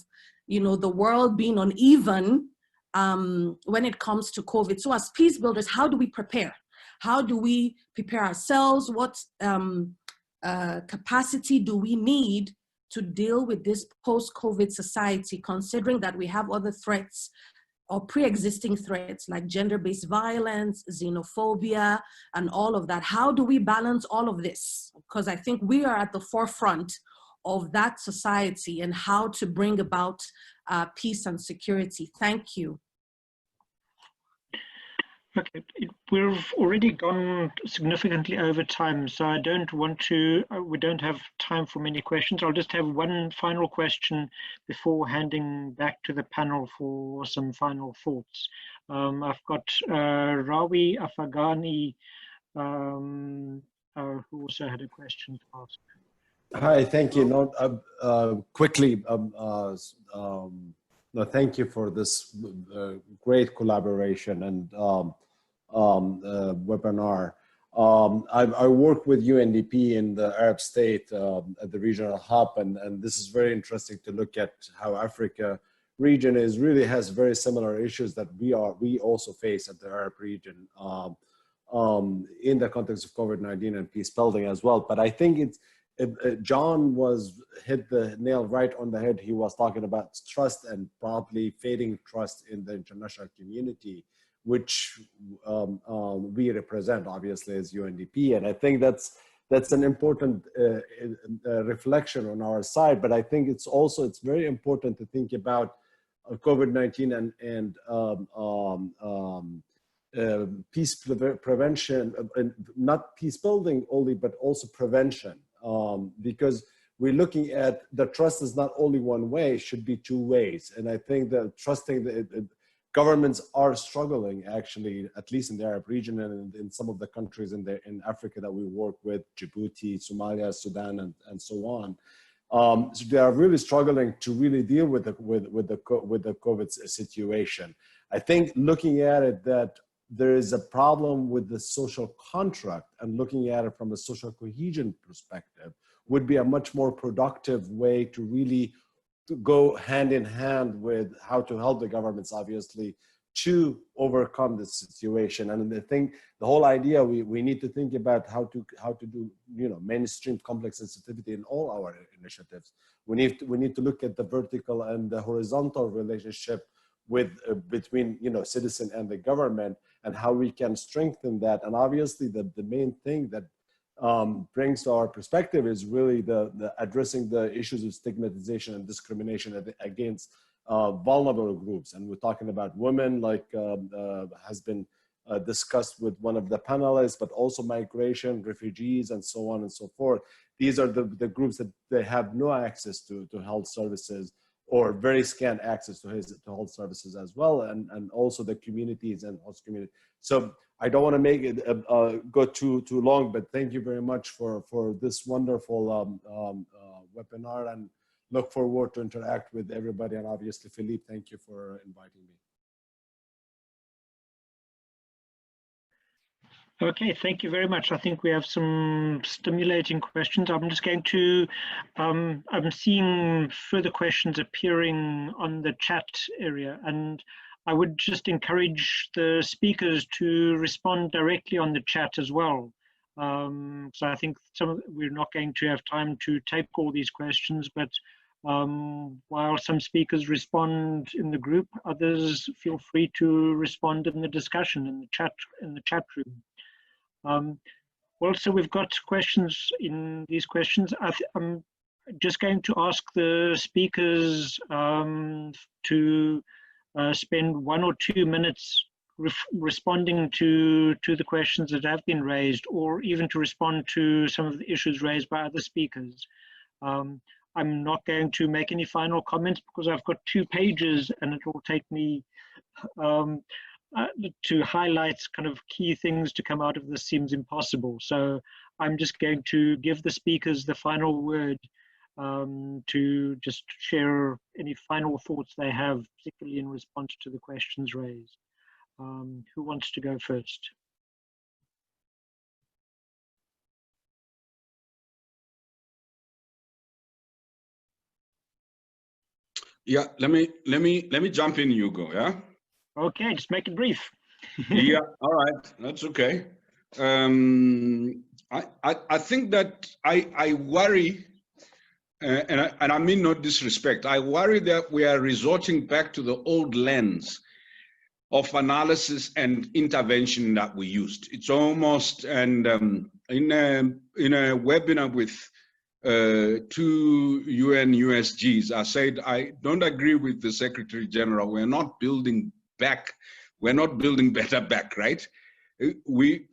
you know, the world being uneven when it comes to COVID. So as peace builders, how do we prepare? How do we prepare ourselves? What capacity do we need to deal with this post-COVID society, considering that we have other threats or pre-existing threats like gender-based violence, xenophobia, and all of that? How do we balance all of this? Because I think we are at the forefront of that society and how to bring about peace and security. Thank you. Okay, we've already gone significantly over time, so I don't want to, we don't have time for many questions. I'll just have one final question before handing back to the panel for some final thoughts. I've got Rawi Afghani, who also had a question to ask. Hi, thank you. Quickly, no, thank you for this great collaboration and webinar. I work with UNDP in the Arab state at the regional hub, and this is very interesting to look at how Africa region really has very similar issues that we also face at the Arab region in the context of COVID-19 and peace building as well. But I think John hit the nail right on the head. He was talking about trust and probably fading trust in the international community, which we represent obviously as UNDP. And I think that's an important reflection on our side. But I think it's very important to think about COVID-19 and peace prevention, not peace building only, but also prevention. Because we're looking at the trust is not only one way, should be two ways. And I think that trusting the governments are struggling, actually, at least in the Arab region and in some of the countries in Africa that we work with, Djibouti, Somalia, Sudan, and so on. So they are really struggling to really deal with the COVID situation. I think looking at it that there is a problem with the social contract, and looking at it from a social cohesion perspective would be a much more productive way to really go hand in hand with how to help the governments, obviously, to overcome this situation. And I think the whole idea, we need to think about how to do, mainstream complex sensitivity in all our initiatives. We need to look at the vertical and the horizontal relationship between citizen and the government, and how we can strengthen that. And obviously the main thing that brings to our perspective is really the addressing the issues of stigmatization and discrimination against vulnerable groups. And we're talking about women, like has been discussed with one of the panelists, but also migration, refugees, and so on and so forth. These are the groups that they have no access to health services, or very scant access to health services as well, and also the communities and host community. So I don't want to make it go too long, but thank you very much for this wonderful webinar, and look forward to interact with everybody. And obviously, Philippe, thank you for inviting me. Okay, thank you very much. I think we have some stimulating questions. I'm just going to, I'm seeing further questions appearing on the chat area, and I would just encourage the speakers to respond directly on the chat as well. So I think we're not going to have time to take all these questions, but while some speakers respond in the group, others feel free to respond in the discussion in the chat room. Also, we've got questions in these questions. I'm just going to ask the speakers to spend 1 or 2 minutes responding to the questions that have been raised, or even to respond to some of the issues raised by other speakers. I'm not going to make any final comments because I've got 2 pages and it will take me to highlight kind of key things to come out of this seems impossible. So I'm just going to give the speakers the final word to just share any final thoughts they have, particularly in response to the questions raised. Who wants to go first? Yeah, let me jump in, Hugo. Yeah. Okay, just make it brief. Yeah, all right, that's okay. I think that I worry, and I mean no disrespect, I worry that we are resorting back to the old lens of analysis and intervention that we used. It's almost, and in a webinar with 2 UN USGs, I said, I don't agree with the Secretary General. We're not building back. We're not building better back, right?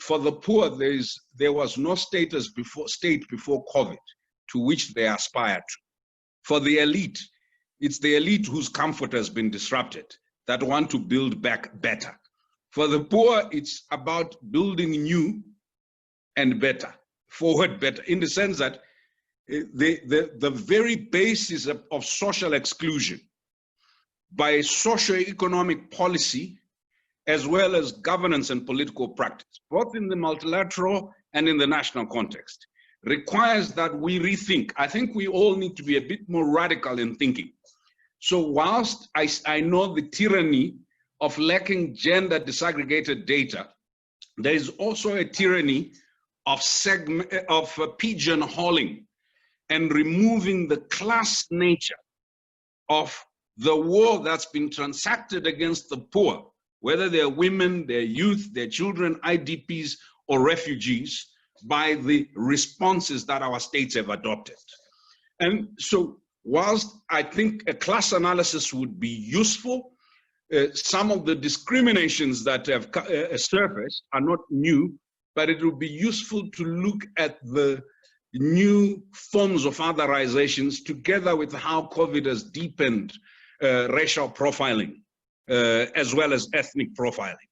For the poor, there was no state before COVID to which they aspired to. For the elite, it's the elite whose comfort has been disrupted that want to build back better. For the poor, it's about building new and better, forward better, in the sense that the very basis of social exclusion by socio-economic policy, as well as governance and political practice, both in the multilateral and in the national context, requires that we rethink. I think we all need to be a bit more radical in thinking. So whilst I know the tyranny of lacking gender disaggregated data, there is also a tyranny of pigeonholing and removing the class nature of the war that's been transacted against the poor, whether they're women, they're youth, they're children, IDPs, or refugees, by the responses that our states have adopted. And so whilst I think a class analysis would be useful, some of the discriminations that have surfaced are not new, but it would be useful to look at the new forms of otherizations together with how COVID has deepened racial profiling as well as ethnic profiling.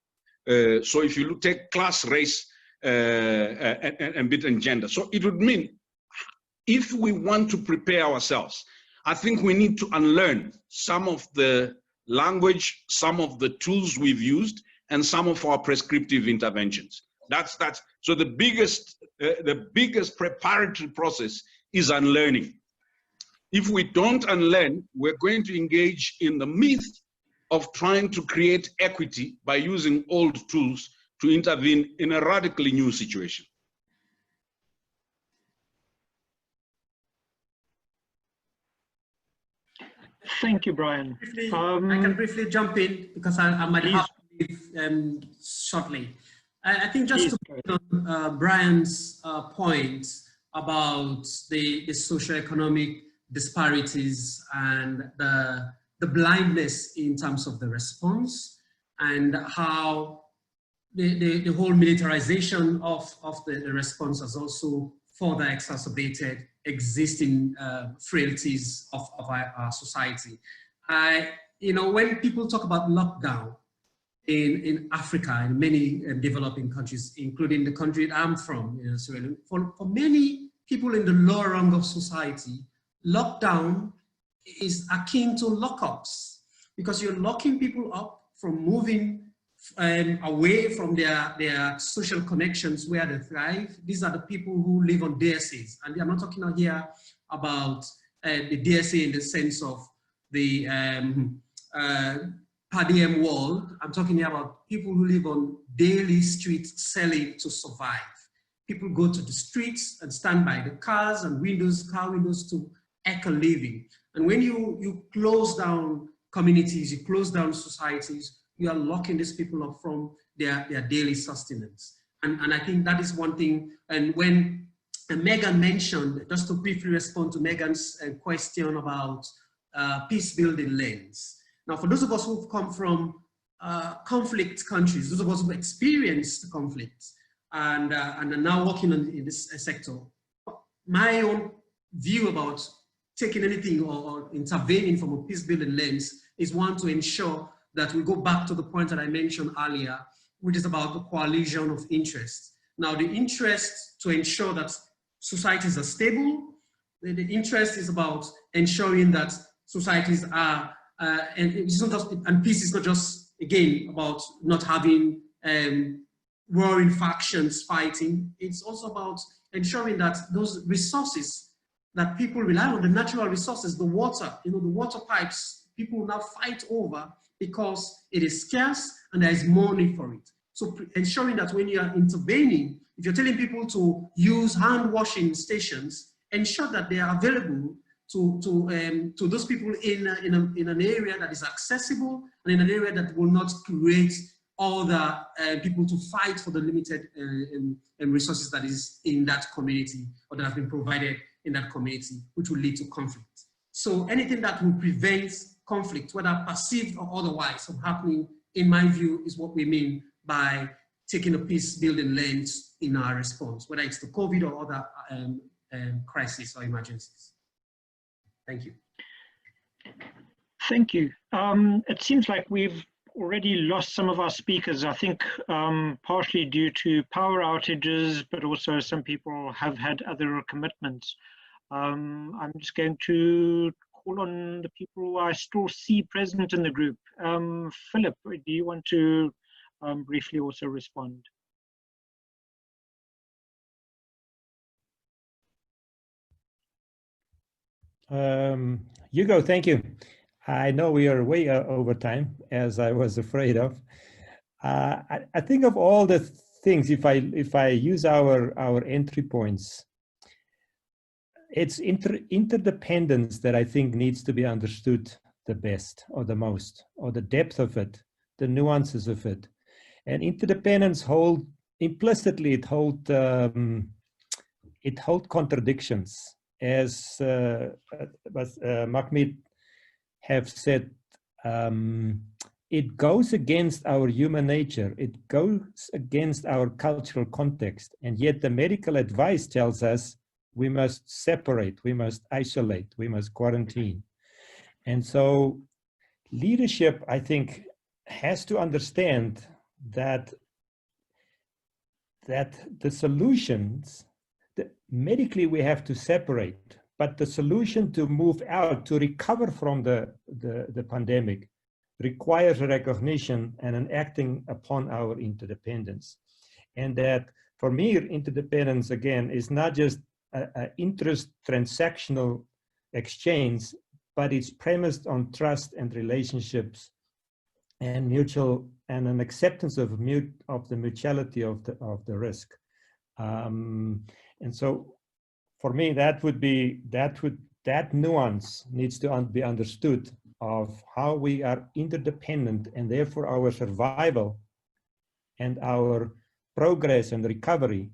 So if you take class, race, and bit and gender. So it would mean, if we want to prepare ourselves, I think we need to unlearn some of the language, some of the tools we've used, and some of our prescriptive interventions. So the biggest preparatory process is unlearning. If we don't unlearn, we're going to engage in the myth of trying to create equity by using old tools to intervene in a radically new situation. Thank you, Brian. I can briefly jump in because I might have to leave shortly. I think just to build on Brian's point about the socioeconomic disparities and the blindness in terms of the response, and how the whole militarization of the response has also further exacerbated existing frailties of our society. When people talk about lockdown in Africa and many developing countries, including the country I'm from, for many people in the lower rung of society, lockdown is akin to lockups, because you're locking people up from moving away from their social connections where they thrive. These are the people who live on DSAs, and I'm not talking out here about the DSA in the sense of the per diem world. I'm talking here about people who live on daily street selling to survive. People go to the streets and stand by the cars and car windows to echo living. And when you close down communities, you close down societies, you are locking these people up from their daily sustenance. And I think that is one thing. And when Megan mentioned, just to briefly respond to Megan's question about peace-building lens. Now, for those of us who've come from conflict countries, those of us who've experienced conflict and are now working in this sector, my own view about taking anything or intervening from a peace-building lens is one to ensure that we go back to the point that I mentioned earlier, which is about the coalition of interest. Now, the interest to ensure that societies are stable, the interest is about ensuring that societies are, and it's not just, and peace is not just, again, about not having warring factions fighting. It's also about ensuring that those resources that people rely on, the natural resources, the water, the water pipes, people now fight over because it is scarce and there is money for it. So ensuring that when you are intervening, if you're telling people to use hand washing stations, ensure that they are available to those people in an area that is accessible and in an area that will not create other people to fight for the limited resources that is in that community or that have been provided in that community, which will lead to conflict. So anything that will prevent conflict, whether perceived or otherwise, from happening, in my view, is what we mean by taking a peace-building lens in our response, whether it's the COVID or other crises or emergencies. Thank you. Thank you. It seems like we've already lost some of our speakers, I think partially due to power outages, but also some people have had other commitments. I'm just going to call on the people who I still see present in the group. Philip, do you want to briefly also respond? Hugo, thank you. I know we are way over time, as I was afraid of. I think of all the things, if I use our entry points, it's interdependence that I think needs to be understood the best or the most, or the depth of it, the nuances of it. And interdependence implicitly it hold contradictions, as Mahmoud have said. It goes against our human nature. It goes against our cultural context. And yet the medical advice tells us we must separate, we must isolate, we must quarantine. And so leadership, I think, has to understand that the solutions, medically we have to separate, but the solution to move out, to recover from the pandemic, requires a recognition and an acting upon our interdependence. And that, for me, interdependence, again, is not just an interest transactional exchange, but it's premised on trust and relationships and mutual, and an acceptance of the mutuality of the risk. And so for me, that nuance needs to be understood, of how we are interdependent, and therefore our survival and our progress and recovery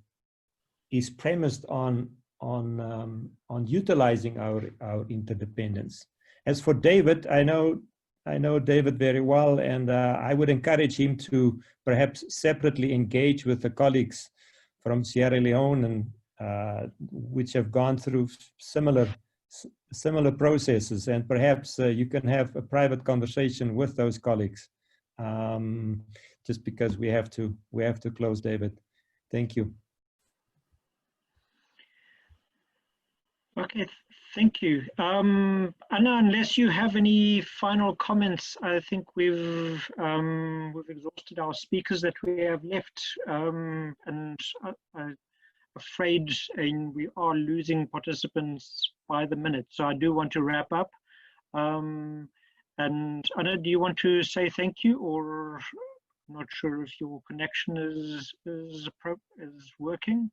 is premised on utilizing our interdependence. As for David, I know David very well, and I would encourage him to perhaps separately engage with the colleagues from Sierra Leone, and which have gone through similar processes, and perhaps you can have a private conversation with those colleagues. Just because we have to close, David. Thank you. Okay, thank you. Anna, unless you have any final comments, I think we've exhausted our speakers that we have left, and I'm afraid we are losing participants by the minute. So I do want to wrap up. And Anna, do you want to say thank you, or I'm not sure if your connection is working?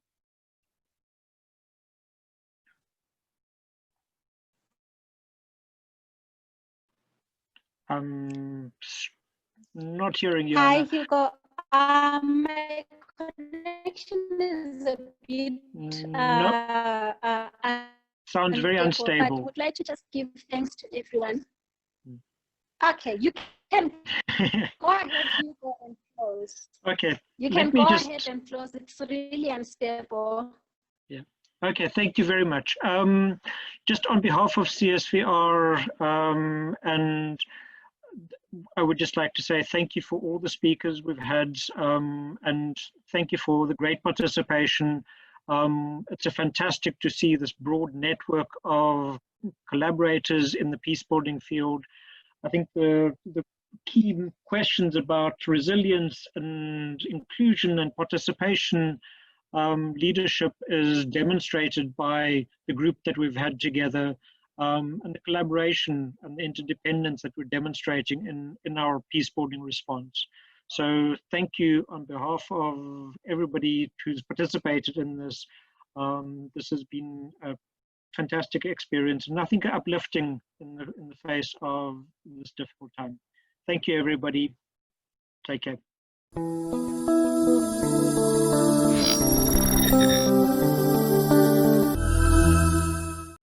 I'm not hearing you. Hi, Anna. Hugo. My connection is a bit Sounds very unstable. But would like to just give thanks to everyone. Okay, you can go ahead, Hugo, and close. Okay. You can go ahead and close. It's really unstable. Yeah. Okay, thank you very much. Just on behalf of CSVR, and I would just like to say thank you for all the speakers we've had, and thank you for the great participation. It's fantastic to see this broad network of collaborators in the peace building field. I think the key questions about resilience and inclusion and participation leadership is demonstrated by the group that we've had together, and the collaboration and the interdependence that we're demonstrating in our peace building response. So thank you on behalf of everybody who's participated in this. This has been a fantastic experience, and I think uplifting in the face of this difficult time. Thank you, everybody. Take care.